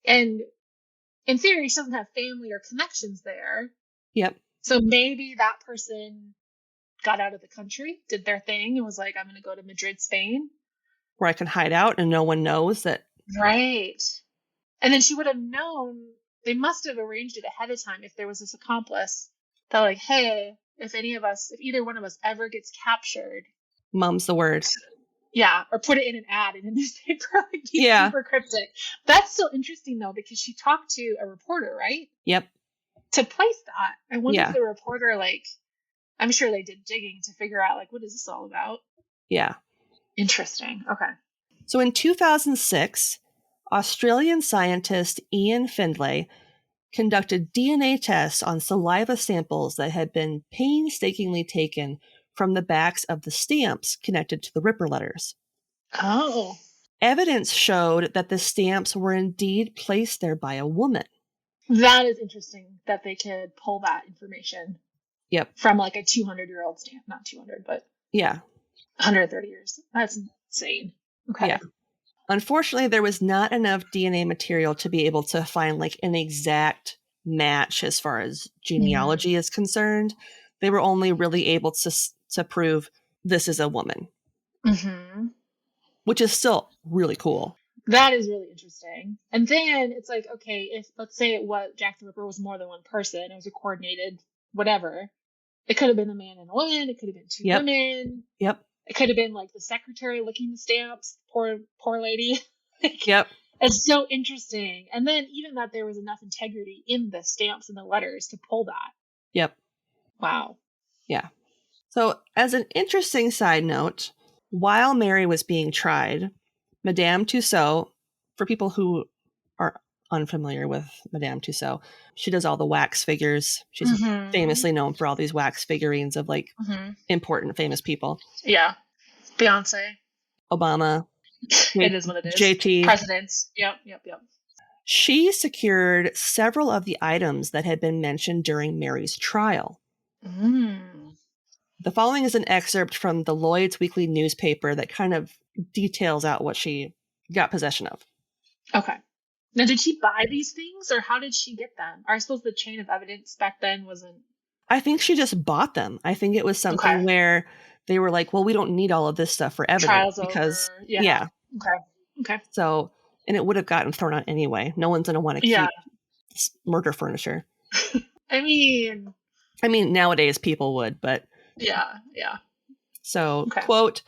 And in theory, she doesn't have family or connections there. Yep. So maybe that person got out of the country, did their thing, and was like, I'm going to go to Madrid, Spain. Where I can hide out and no one knows that. Right. And then she would have known, they must have arranged it ahead of time if there was this accomplice. They're like, hey, if either one of us ever gets captured. Mum's the word. Yeah, or put it in an ad in a newspaper. Like, super cryptic. That's still interesting, though, because she talked to a reporter, right? Yep. To place that. I wonder if the reporter, like, I'm sure they did digging to figure out, like, what is this all about? Yeah. Interesting. Okay. So in 2006, Australian scientist Ian Findlay conducted DNA tests on saliva samples that had been painstakingly taken from the backs of the stamps connected to the Ripper letters. Oh. Evidence showed that the stamps were indeed placed there by a woman. That is interesting that they could pull that information. Yep. From like a 200-year-old stamp. Not 200, but yeah, 130 years. That's insane. Okay. Yeah. Unfortunately, there was not enough DNA material to be able to find like an exact match as far as genealogy is concerned. They were only really able to prove this is a woman, which is still really cool. That is really interesting. And then it's like, okay, if let's say Jack the Ripper was more than one person, it was a coordinated whatever. It could have been a man and a woman. It could have been two women. Yep. It could have been like the secretary licking the stamps. Poor lady. Yep. It's so interesting. And then even that there was enough integrity in the stamps and the letters to pull that. Yep. Wow. Yeah. So as an interesting side note, while Mary was being tried, Madame Tussaud, for people who are unfamiliar with Madame Tussaud, she does all the wax figures. She's famously known for all these wax figurines of like important famous people. Yeah. Beyonce. Obama. It is what it is. JT. Presidents. Yep. She secured several of the items that had been mentioned during Mary's trial. The following is an excerpt from the Lloyd's Weekly newspaper that kind of details out what she got possession of. Okay. Now, did she buy these things, or how did she get them? I suppose the chain of evidence back then wasn't... I think she just bought them. I think it was something where they were like, well, we don't need all of this stuff for evidence. Trials because over. Yeah. Okay. So, and it would have gotten thrown out anyway. No one's going to want to keep murder furniture. I mean, nowadays people would, but... Yeah. So, quote,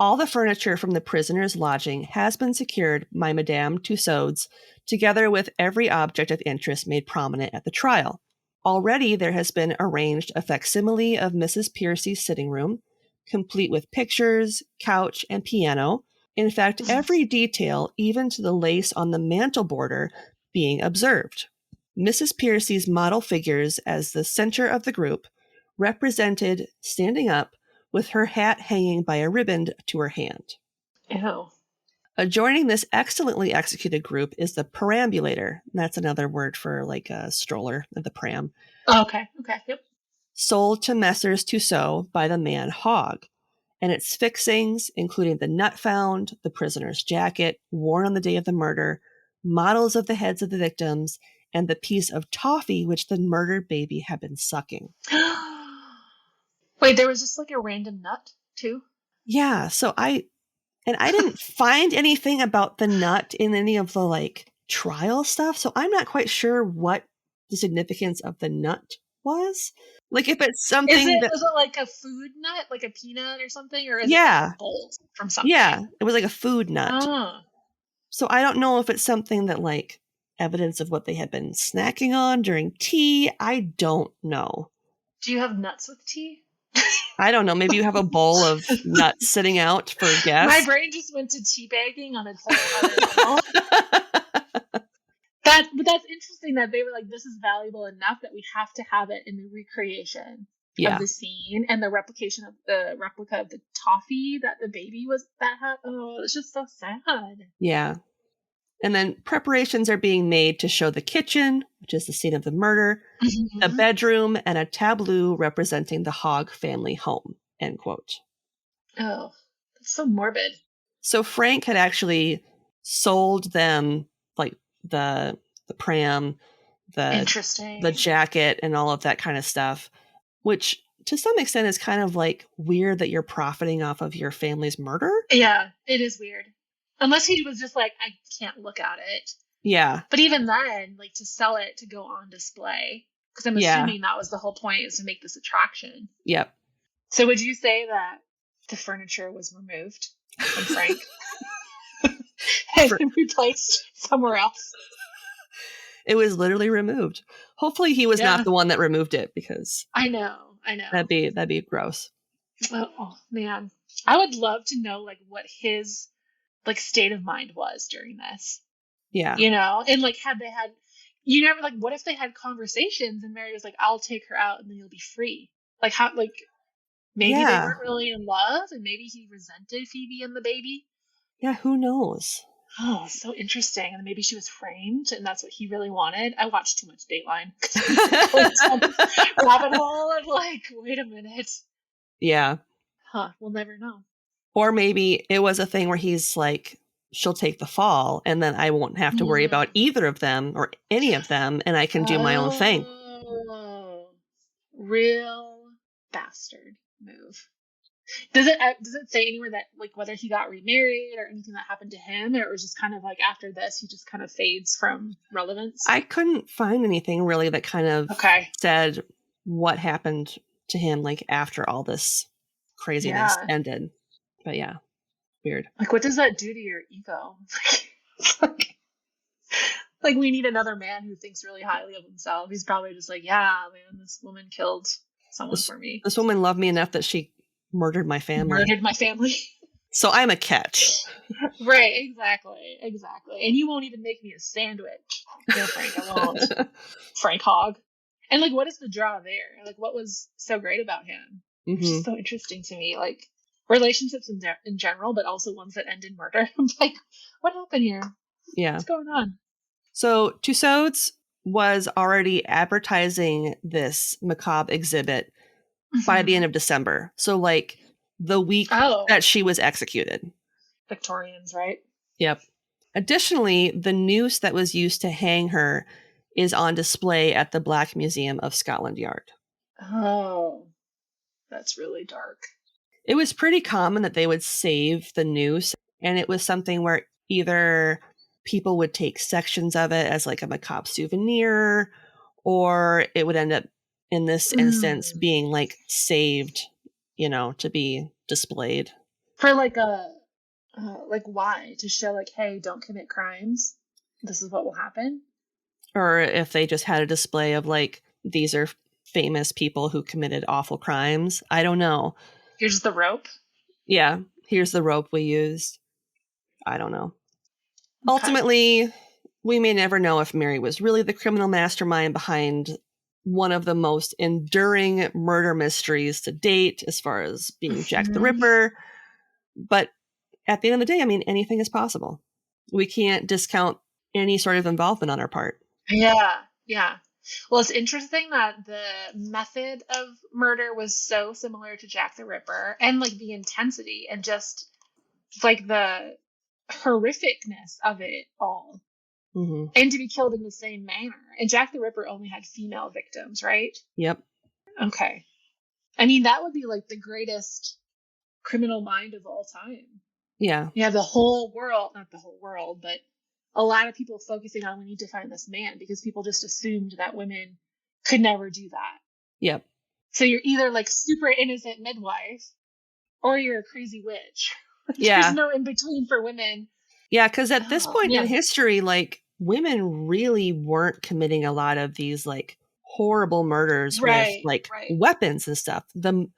all the furniture from the prisoner's lodging has been secured by Madame Tussaud's, together with every object of interest made prominent at the trial. Already there has been arranged a facsimile of Mrs. Pearcey's sitting room, complete with pictures, couch, and piano. In fact, every detail, even to the lace on the mantle border, being observed. Mrs. Pearcey's model figures as the center of the group, represented standing up with her hat hanging by a riband to her hand. Ew. Adjoining this excellently executed group is the perambulator. That's another word for like a stroller, the pram. Oh, okay. Yep. Sold to Messrs. Tussaud by the man Hogg, and its fixings, including the nut found, the prisoner's jacket, worn on the day of the murder, models of the heads of the victims, and the piece of toffee which the murdered baby had been sucking. Wait, there was just like a random nut too? Yeah, so I didn't find anything about the nut in any of the like trial stuff, so I'm not quite sure what the significance of the nut was. Like if it's something was it like a food nut, like a peanut or something, or is it like a bolt from something? Yeah, it was like a food nut. Oh. So I don't know if it's something that like evidence of what they had been snacking on during tea. I don't know. Do you have nuts with tea? I don't know. Maybe you have a bowl of nuts sitting out for guests. My brain just went to teabagging on its whole other level. But that's interesting that they were like, this is valuable enough that we have to have it in the recreation of the scene and the replica of the toffee that the baby had. Oh, it's just so sad. Yeah. And then preparations are being made to show the kitchen, which is the scene of the murder, the bedroom, and a tableau representing the Hogg family home, end quote. Oh, that's so morbid. So Frank had actually sold them like the pram, the jacket, and all of that kind of stuff, which to some extent is kind of like weird that you're profiting off of your family's murder. Yeah, it is weird. Unless he was just like, I can't look at it. Yeah. But even then, like to sell it to go on display, because I'm assuming that was the whole point, is to make this attraction. Yep. So would you say that the furniture was removed from Frank and replaced somewhere else? It was literally removed. Hopefully he was not the one that removed it, because I know. That'd be gross. Oh man. I would love to know like what his like state of mind was during this. Yeah. You know, and like what if they had conversations and Mary was like, I'll take her out and then you'll be free. Like how, like, Maybe they Yeah. weren't really in love, and maybe he resented Phoebe and the baby. Yeah, who knows? Oh, so interesting. And maybe she was framed, and that's what he really wanted. I watched too much Dateline. Rabbit hole of like, wait a minute. Yeah. Huh, we'll never know. Or maybe it was a thing where he's like, she'll take the fall, and then I won't have to worry about either of them or any of them, and I can do my own thing. Oh, real bastard move. Does it say anywhere that like whether he got remarried or anything that happened to him, or it was just kind of like after this he just kind of fades from relevance? I couldn't find anything really that kind of said what happened to him like after all this craziness ended. But yeah, weird. Like, what does that do to your ego? Like we need another man who thinks really highly of himself. He's probably just like, yeah, man, this woman killed someone for me. This woman loved me enough that she murdered my family. So I'm a catch. Right, exactly. And you won't even make me a sandwich. No, Frank, I won't. Frank Hogg. And like, what is the draw there? Like, what was so great about him? Which is so interesting to me. Like, relationships in general, but also ones that end in murder. I'm like, what happened here? Yeah. What's going on? So Tussauds was already advertising this macabre exhibit by the end of December. So like the week that she was executed. Victorians, right? Yep. Additionally, the noose that was used to hang her is on display at the Black Museum of Scotland Yard. Oh, that's really dark. It was pretty common that they would save the noose, and it was something where either people would take sections of it as like a macabre souvenir, or it would end up in this instance being like saved, to be displayed. For like like why? To show like, hey, don't commit crimes. This is what will happen. Or if they just had a display of like, these are famous people who committed awful crimes. I don't know. Here's the rope. Yeah. Here's the rope we used. I don't know. Okay. Ultimately, we may never know if Mary was really the criminal mastermind behind one of the most enduring murder mysteries to date, as far as being Jack the Ripper. But at the end of the day, I mean, anything is possible. We can't discount any sort of involvement on our part. Yeah. Well, it's interesting that the method of murder was so similar to Jack the Ripper, and like the intensity and just like the horrificness of it all. And to be killed in the same manner. And Jack the Ripper only had female victims, right? Yep. Okay. I mean, that would be like the greatest criminal mind of all time. Yeah. You have the whole world, not the whole world, but a lot of people focusing on, we need to find this man, because people just assumed that women could never do that. Yep. So you're either like super innocent midwife, or you're a crazy witch. Yeah. There's no in between for women. Yeah, because at this point in history, like, women really weren't committing a lot of these like horrible murders with like weapons and stuff. The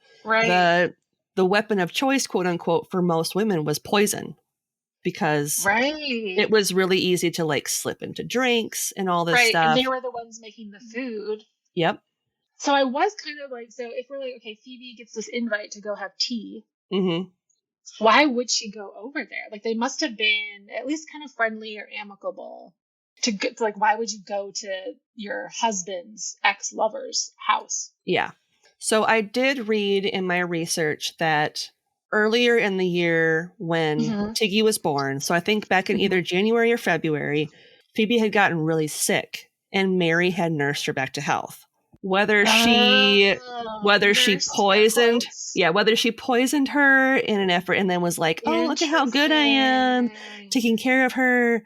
weapon of choice, quote unquote, for most women was poison, because it was really easy to like slip into drinks and all this stuff. And they were the ones making the food. Yep. So I was kind of like, so if we're like, okay, Phoebe gets this invite to go have tea. Why would she go over there? Like, they must have been at least kind of friendly or amicable. To like, why would you go to your husband's ex-lover's house? Yeah. So I did read in my research that earlier in the year when Tiggy was born, so I think back in either January or February, Phoebe had gotten really sick and Mary had nursed her back to health. Whether she poisoned her in an effort and then was like, oh, look at how good I am taking care of her.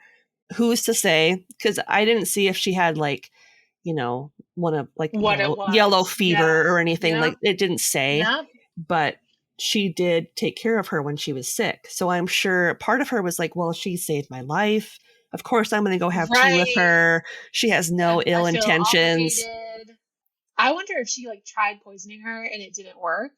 Who's to say? Because I didn't see if she had like, one of like yellow fever or anything. Like, it didn't say, but she did take care of her when she was sick. So I'm sure part of her was like, well, she saved my life. Of course, I'm going to go have tea with her. She has no ill intentions. Obligated. I wonder if she like tried poisoning her and it didn't work.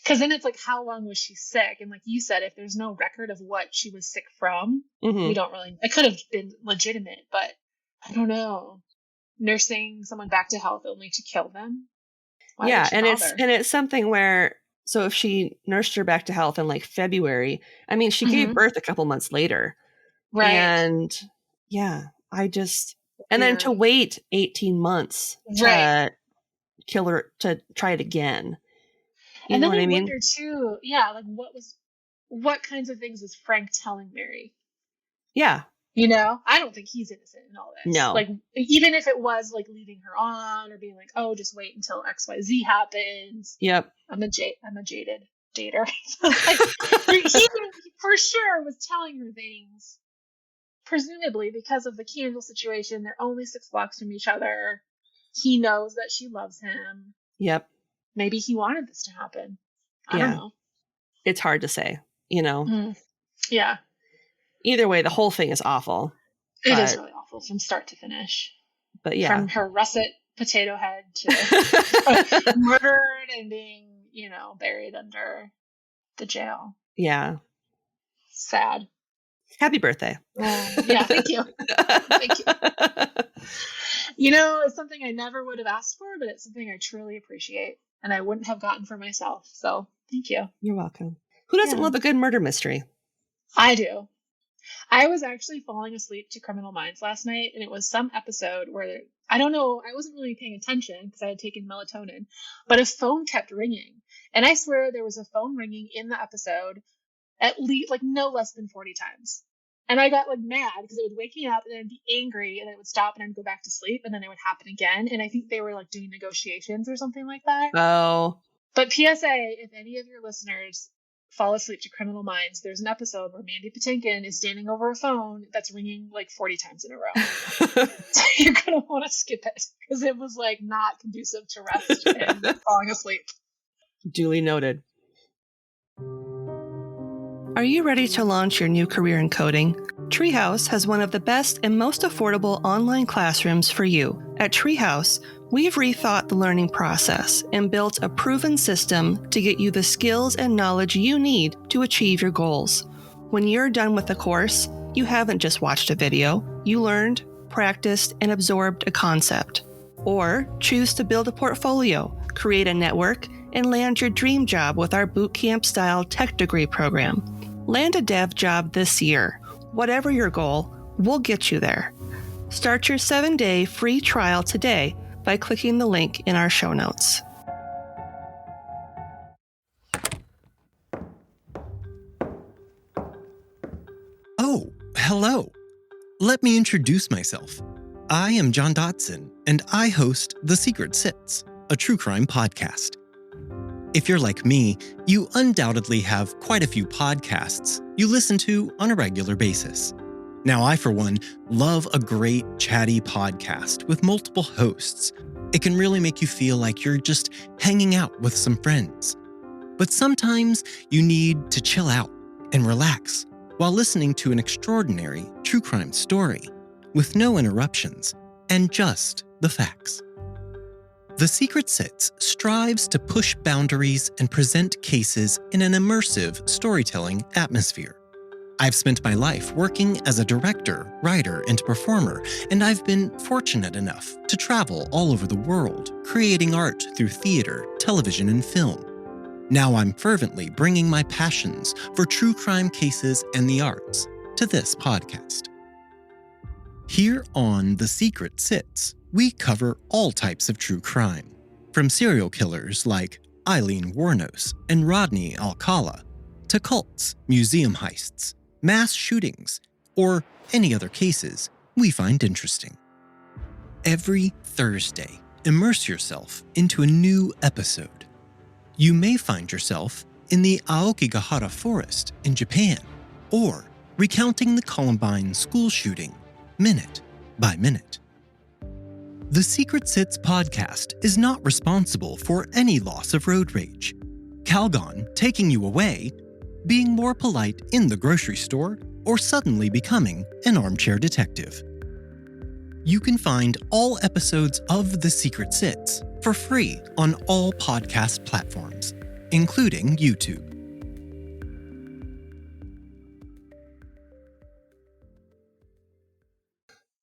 Because then it's like, how long was she sick? And like you said, if there's no record of what she was sick from, we don't really, it could have been legitimate, but I don't know. Nursing someone back to health only to kill them? Why and it's something where So if she nursed her back to health in like February, I mean, she gave birth a couple months later. Right. And yeah, and then to wait 18 months to kill her, to try it again. You know what I mean? Wonder too, yeah, like what kinds of things is Frank telling Mary? Yeah. You know, I don't think he's innocent in all this. No. Like, even if it was like leading her on or being like, oh, just wait until XYZ happens. Yep. I'm a jaded dater. Like, he for sure was telling her things, presumably because of the candle situation. They're only 6 blocks from each other. He knows that she loves him. Yep. Maybe he wanted this to happen. I don't know. It's hard to say, you know? Yeah. Either way, the whole thing is awful. It is really awful from start to finish. But yeah. From her russet potato head to murdered and being, you know, buried under the jail. Yeah. Sad. Happy birthday. Yeah, thank you. Thank you. You know, it's something I never would have asked for, but it's something I truly appreciate. And I wouldn't have gotten for myself. So thank you. You're welcome. Who doesn't love a good murder mystery? I do. I was actually falling asleep to Criminal Minds last night, and it was some episode where, I don't know, I wasn't really paying attention because I had taken melatonin, but a phone kept ringing. And I swear there was a phone ringing in the episode at least, like, no less than 40 times. And I got, like, mad because it would wake me up and then I'd be angry and then it would stop and I'd go back to sleep and then it would happen again. And I think they were, like, doing negotiations or something like that. Oh. But PSA, if any of your listeners fall asleep to Criminal Minds, there's an episode where Mandy Patinkin is standing over a phone that's ringing like 40 times in a row. So you're going to want to skip it because it was like not conducive to rest and falling asleep. Duly noted. Are you ready to launch your new career in coding? Treehouse has one of the best and most affordable online classrooms for you. At Treehouse, we've rethought the learning process and built a proven system to get you the skills and knowledge you need to achieve your goals. When you're done with the course, you haven't just watched a video, you learned, practiced, and absorbed a concept. Or choose to build a portfolio, create a network, and land your dream job with our bootcamp-style tech degree program. Land a dev job this year. Whatever your goal, we'll get you there. Start your 7-day free trial today by clicking the link in our show notes. Oh, hello. Let me introduce myself. I am John Dotson, and I host The Secret Sits, a true crime podcast. If you're like me, you undoubtedly have quite a few podcasts you listen to on a regular basis. Now, I, for one, love a great chatty podcast with multiple hosts. It can really make you feel like you're just hanging out with some friends. But sometimes you need to chill out and relax while listening to an extraordinary true crime story with no interruptions and just the facts. The Secret Sits strives to push boundaries and present cases in an immersive storytelling atmosphere. I've spent my life working as a director, writer, and performer, and I've been fortunate enough to travel all over the world, creating art through theater, television, and film. Now I'm fervently bringing my passions for true crime cases and the arts to this podcast. Here on The Secret Sits, we cover all types of true crime, from serial killers like Eileen Wuornos and Rodney Alcala, to cults, museum heists, mass shootings, or any other cases we find interesting. Every Thursday, immerse yourself into a new episode. You may find yourself in the Aokigahara forest in Japan, or recounting the Columbine school shooting minute by minute. The Secret Sits podcast is not responsible for any loss of road rage, Calgon taking you away, being more polite in the grocery store, or suddenly becoming an armchair detective. You can find all episodes of The Secret Sits for free on all podcast platforms, including YouTube.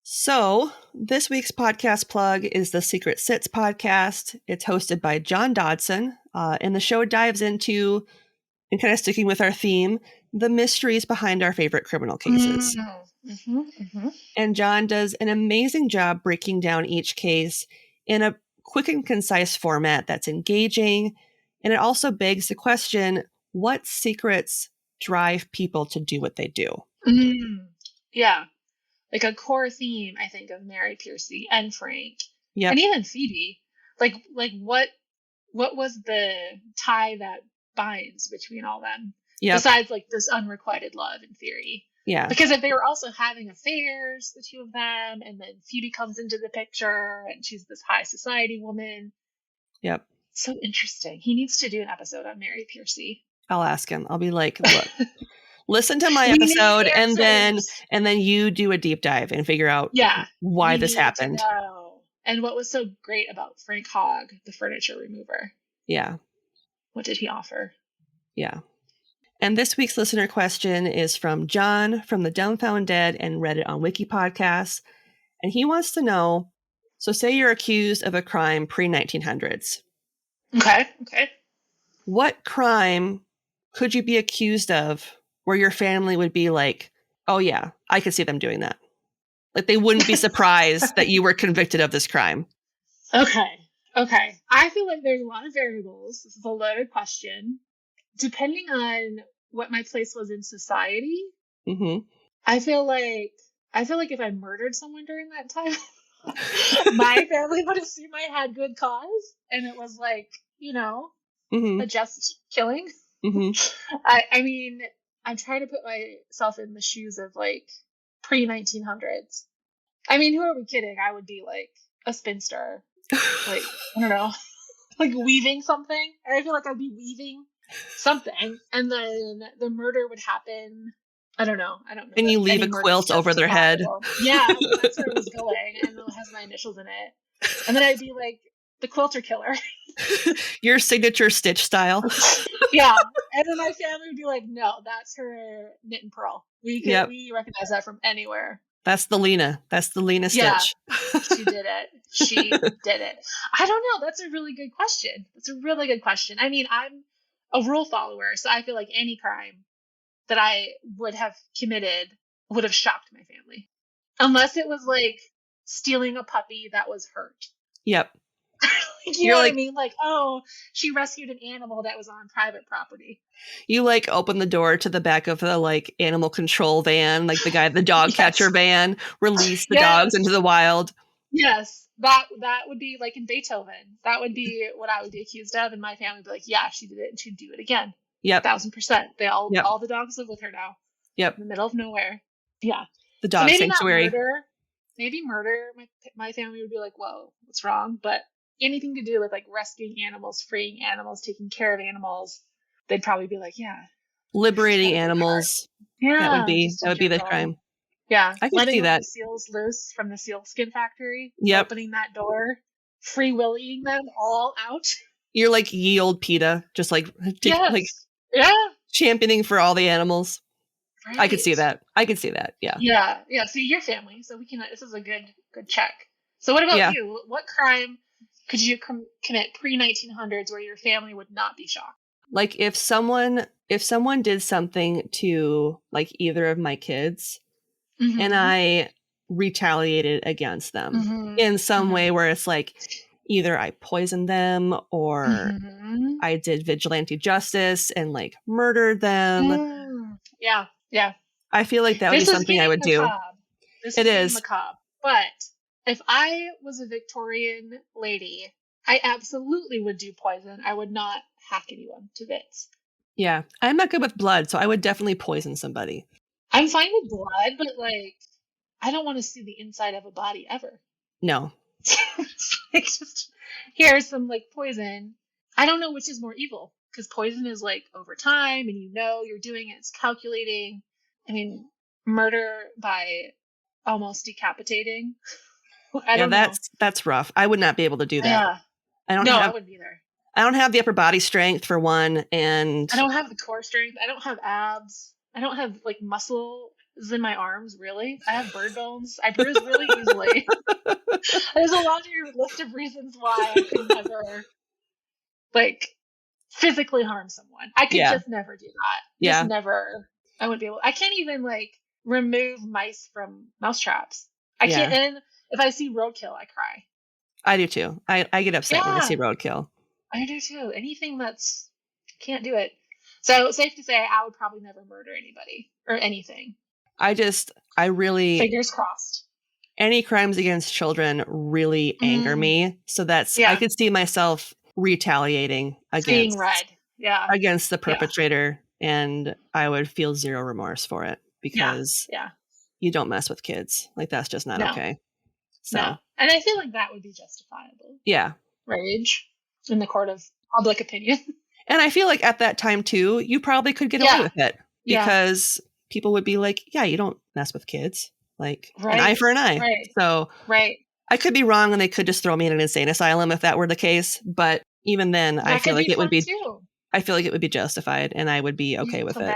So, this week's podcast plug is the Secret Sits podcast. It's hosted by John Dodson, and the show dives into, and kind of sticking with our theme, the mysteries behind our favorite criminal cases. And John does an amazing job breaking down each case in a quick and concise format that's engaging. And it also begs the question, what secrets drive people to do what they do? Yeah. Like a core theme, I think, of Mary Pearcey and Frank, Yep. and even Phoebe. Like what was the tie that binds between all them? Yep. Besides, like, this unrequited love in theory. Yeah. Because if they were also having affairs, the two of them, and then Phoebe comes into the picture, and she's this high society woman. Yep. So interesting. He needs to do an episode on Mary Pearcey. I'll ask him. I'll be like, look, listen to my episode, and then you do a deep dive and figure out why this happened. And what was so great about Frank Hogg, the furniture remover? Yeah. What did he offer? Yeah. And this week's listener question is from John from the Dumbfound Dead and Reddit on Wiki Podcasts. And he wants to know, so say you're accused of a crime pre-1900s. Okay. What crime could you be accused of where your family would be like, oh yeah, I could see them doing that? Like they wouldn't be surprised that you were convicted of this crime. Okay. I feel like there's a lot of variables. This is a loaded question. Depending on what my place was in society, I feel like if I murdered someone during that time, my family would assume I had good cause, and it was like, a just killing. I mean, I'm trying to put myself in the shoes of like pre-1900s. I mean, who are we kidding? I would be like a spinster, like, I don't know, like weaving something. I feel like I'd be weaving something, and then the murder would happen. I don't know. And you leave a quilt over their head. Yeah, that's where it was going, and it has my initials in it. And then I'd be like the quilter killer. Your signature Stitch style. Yeah, and then my family would be like, "No, that's her knit and purl. We recognize that from anywhere." That's the Lena. That's the Lena Stitch. Yeah, she did it. She did it. I don't know. That's a really good question. I mean, I'm a rule follower, so I feel like any crime that I would have committed would have shocked my family. Unless it was like stealing a puppy that was hurt. Yep. You know what I mean? Like, oh, she rescued an animal that was on private property. You like open the door to the back of the like animal control van, like the dog catcher van, release the dogs into the wild. Yes. That would be like in Beethoven. That would be what I would be accused of, and my family would be like, yeah, she did it, and she'd do it again. Yep. 1,000%. They all the dogs live with her now. Yep. In the middle of nowhere. Yeah. The dog sanctuary. Maybe murder. My family would be like, whoa, what's wrong? But anything to do with like rescuing animals, freeing animals, taking care of animals, they'd probably be like, yeah. Liberating animals. Yeah. That would be the crime. Yeah. I can see that. The seals loose from the sealskin factory. Yep. Opening that door. Free-willing them all out. You're like ye old PETA, just like championing for all the animals. Right. I could see that. Yeah. Yeah. See, your family. So this is a good check. So what about you? What crime could you commit pre-1900s where your family would not be shocked? Like if someone did something to like either of my kids, and I retaliated against them in some way where it's like either I poisoned them or I did vigilante justice and like murdered them. Yeah. I feel like that would be something I would do. It is macabre. But if I was a Victorian lady, I absolutely would do poison. I would not hack anyone to bits. Yeah. I'm not good with blood, so I would definitely poison somebody. I'm fine with blood, but like, I don't want to see the inside of a body ever. No. Like, just here's some like poison. I don't know which is more evil, because poison is like over time and you're doing it, it's calculating. I mean, murder by almost decapitating. I don't know. That's rough. I would not be able to do that. Yeah. I wouldn't either. I don't have the upper body strength for one, and I don't have the core strength. I don't have abs. I don't have like muscle is in my arms. Really, I have bird bones. I bruise really easily. There's a laundry list of reasons why I could never, like, physically harm someone. I could just never do that. Just never. I wouldn't be able. I can't even like remove mice from mouse traps. I can't. And if I see roadkill, I cry. I do too. I get upset when I see roadkill. I do too. Anything that's can't do it. So safe to say, I would probably never murder anybody or anything. I really fingers crossed. Any crimes against children really anger me. So that's I could see myself retaliating against against the perpetrator, and I would feel zero remorse for it because you don't mess with kids. Like that's just not okay. So and I feel like that would be justifiable. Yeah. Rage in the court of public opinion. And I feel like at that time too, you probably could get away with it because people would be like, yeah, you don't mess with kids. Like an eye for an eye. Right. So I could be wrong and they could just throw me in an insane asylum if that were the case. But even then, I feel like it would be I feel like it would be justified and I would be okay with it.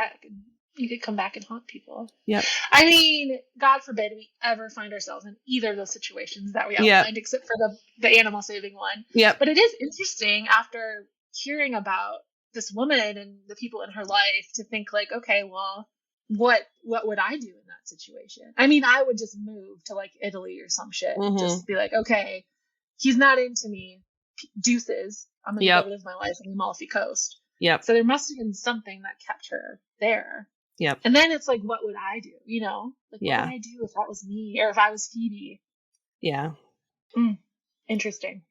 You could come back and haunt people. Yep. I mean, God forbid we ever find ourselves in either of those situations that we outlined, except for the animal saving one. Yep. But it is interesting after hearing about this woman and the people in her life to think like, okay, well, what would I do in that situation? I mean, I would just move to like Italy or some shit. Just be like, okay, he's not into me. Deuces. I'm going to go live my life on the Amalfi Coast. Yep. So there must have been something that kept her there. Yep. And then it's like, what would I do? You know? Like, what would I do if that was me or if I was Phoebe? Yeah. Interesting.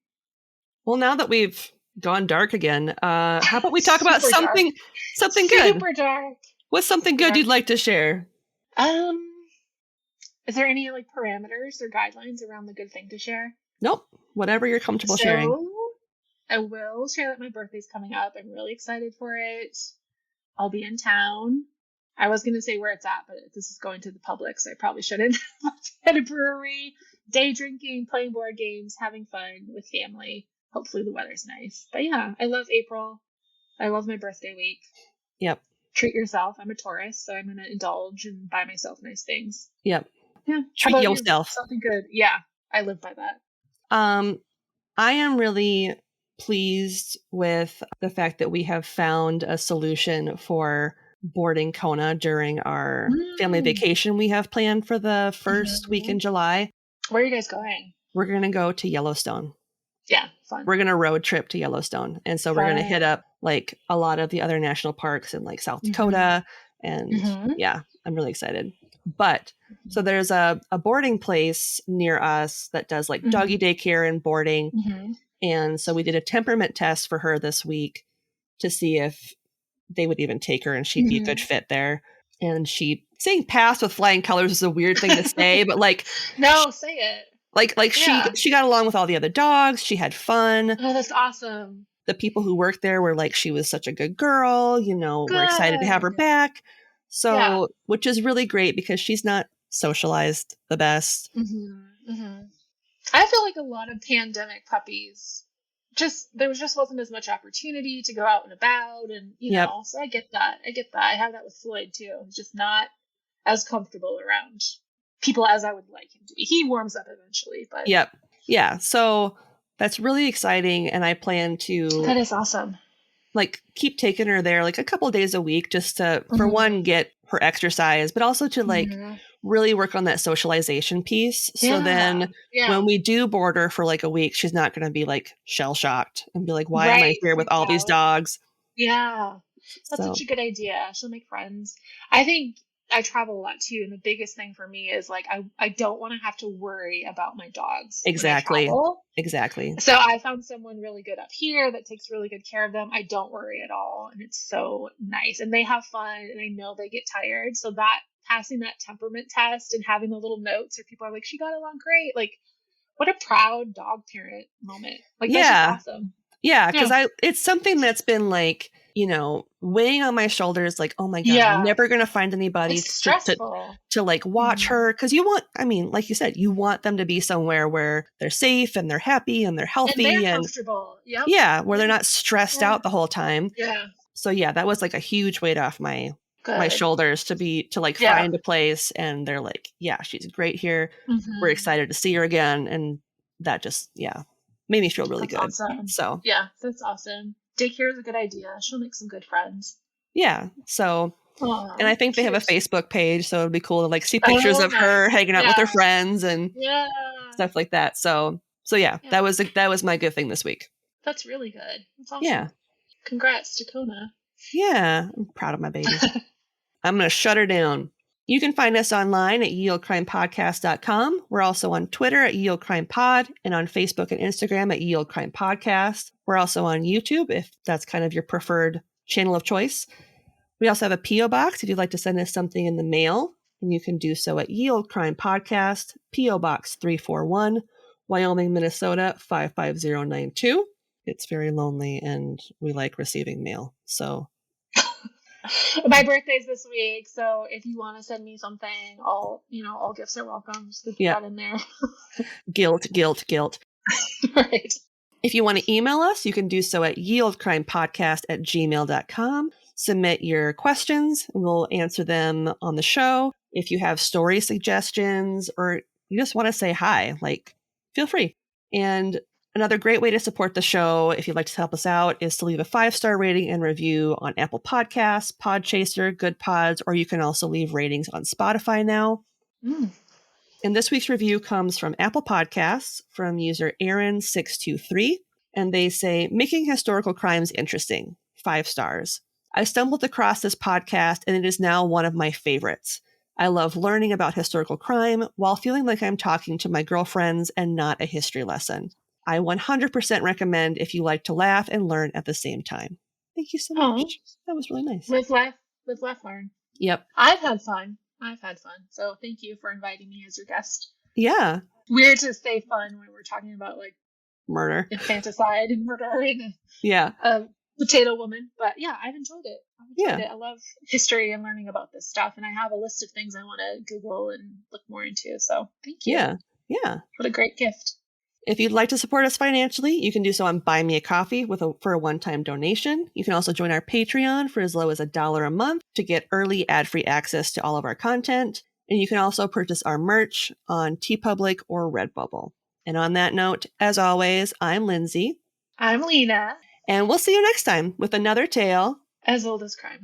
Well, now that we've gone dark again, how about we talk about something good? Super dark. What's something good you'd like to share? Is there any like parameters or guidelines around the good thing to share? Nope. Whatever you're comfortable sharing. I will share that my birthday's coming up. I'm really excited for it. I'll be in town. I was going to say where it's at, but this is going to the public, so I probably shouldn't. At a brewery, day drinking, playing board games, having fun with family. Hopefully the weather's nice. But yeah, I love April. I love my birthday week. Yep. Treat yourself. I'm a Taurus, so I'm going to indulge and buy myself nice things. Yep. Yeah. Treat yourself. Something good. Yeah. I live by that. I am really pleased with the fact that we have found a solution for boarding Kona during our family vacation we have planned for the first week in July. Where are you guys going? We're going to go to Yellowstone. Yeah, fun. We're going to road trip to Yellowstone. And so we're going to hit up like a lot of the other national parks in like South Dakota. And yeah, I'm really excited. But so there's a boarding place near us that does like doggy daycare and boarding. And so we did a temperament test for her this week to see if they would even take her and she'd be a good fit there. And saying pass with flying colors is a weird thing to say, but like, no, say it. Like she got along with all the other dogs. She had fun. Oh, that's awesome. The people who worked there were like, she was such a good girl, you know, we're excited to have her back. So, which is really great because she's not socialized the best. I feel like a lot of pandemic puppies, there just wasn't as much opportunity to go out and about, and you know, so I get that. I have that with Floyd too. He's just not as comfortable around people as I would like him to be. He warms up eventually, but yeah. So that's really exciting, and I plan to. That is awesome. Like keep taking her there like a couple of days a week just to, for one, get her exercise, but also to like really work on that socialization piece. So then when we do board her for like a week, she's not going to be like shell shocked and be like, why am I here with all these dogs? Yeah. That's such a good idea. She'll make friends. I think I travel a lot too. And the biggest thing for me is like, I don't want to have to worry about my dogs. Exactly. So I found someone really good up here that takes really good care of them. I don't worry at all. And it's so nice. And they have fun and I know they get tired. So that passing that temperament test and having the little notes where people are like, she got along great. Like what a proud dog parent moment. Like that's just awesome. Yeah. Cause it's something that's been like, you know, weighing on my shoulders, like, oh my God, I'm never going to find anybody to like watch her. Cause you want, I mean, like you said, you want them to be somewhere where they're safe and they're happy and they're healthy and they're comfortable. Yeah. Where they're not stressed out the whole time. Yeah. So yeah, that was like a huge weight off my my Good. shoulders to like Yeah. find a place, and they're like, yeah, she's great here. Mhm. We're excited to see her again, and that just made me feel really That's good. awesome. So Yeah, that's awesome. Daycare is a good idea. She'll make some good friends. yeah, so Aw, and I think they have a cute. Facebook page, so it'd be cool to like see pictures Oh, of her nice. hanging out with her Yeah. friends and Yeah. stuff like that. So yeah, Yeah. that was my good thing this week. That's really good. That's awesome. Yeah. Congrats to Kona. Yeah, I'm proud of my baby. I'm going to shut her down. You can find us online at yeoldecrimepodcast.com. We're also on Twitter at yeoldecrimepod and on Facebook and Instagram at yeoldecrimepodcast. We're also on YouTube if that's kind of your preferred channel of choice. We also have a P.O. box if you'd like to send us something in the mail, and you can do so at Ye Olde Crime Podcast, P.O. Box 341, Wyoming, Minnesota 55092. It's very lonely, and we like receiving mail. So My birthday's this week, so if you want to send me something, all gifts are welcome. Just put that in there. guilt. Right. If you want to email us, you can do so at yeoldecrimepodcast@gmail.com. Submit your questions, and we'll answer them on the show. If you have story suggestions or you just want to say hi, like, feel free. And another great way to support the show, if you'd like to help us out, is to leave a 5-star rating and review on Apple Podcasts, Podchaser, Good Pods, or you can also leave ratings on Spotify now. And this week's review comes from Apple Podcasts from user Aaron623. And they say, making historical crimes interesting. 5 stars. I stumbled across this podcast and it is now one of my favorites. I love learning about historical crime while feeling like I'm talking to my girlfriends and not a history lesson. I 100% recommend if you like to laugh and learn at the same time. Thank you so much. That was really nice. Live, laugh, learn. Yep. I've had fun. So thank you for inviting me as your guest. Yeah. Weird to say fun when we're talking about like murder, infanticide, and murder, and a potato woman. But yeah, I've enjoyed it. I love history and learning about this stuff, and I have a list of things I want to Google and look more into. So thank you. Yeah. What a great gift. If you'd like to support us financially, you can do so on Buy Me a Coffee for a one-time donation. You can also join our Patreon for as low as $1 a month to get early ad-free access to all of our content. And you can also purchase our merch on TeePublic or Redbubble. And on that note, as always, I'm Lindsay. I'm Lena. And we'll see you next time with another tale as old as crime.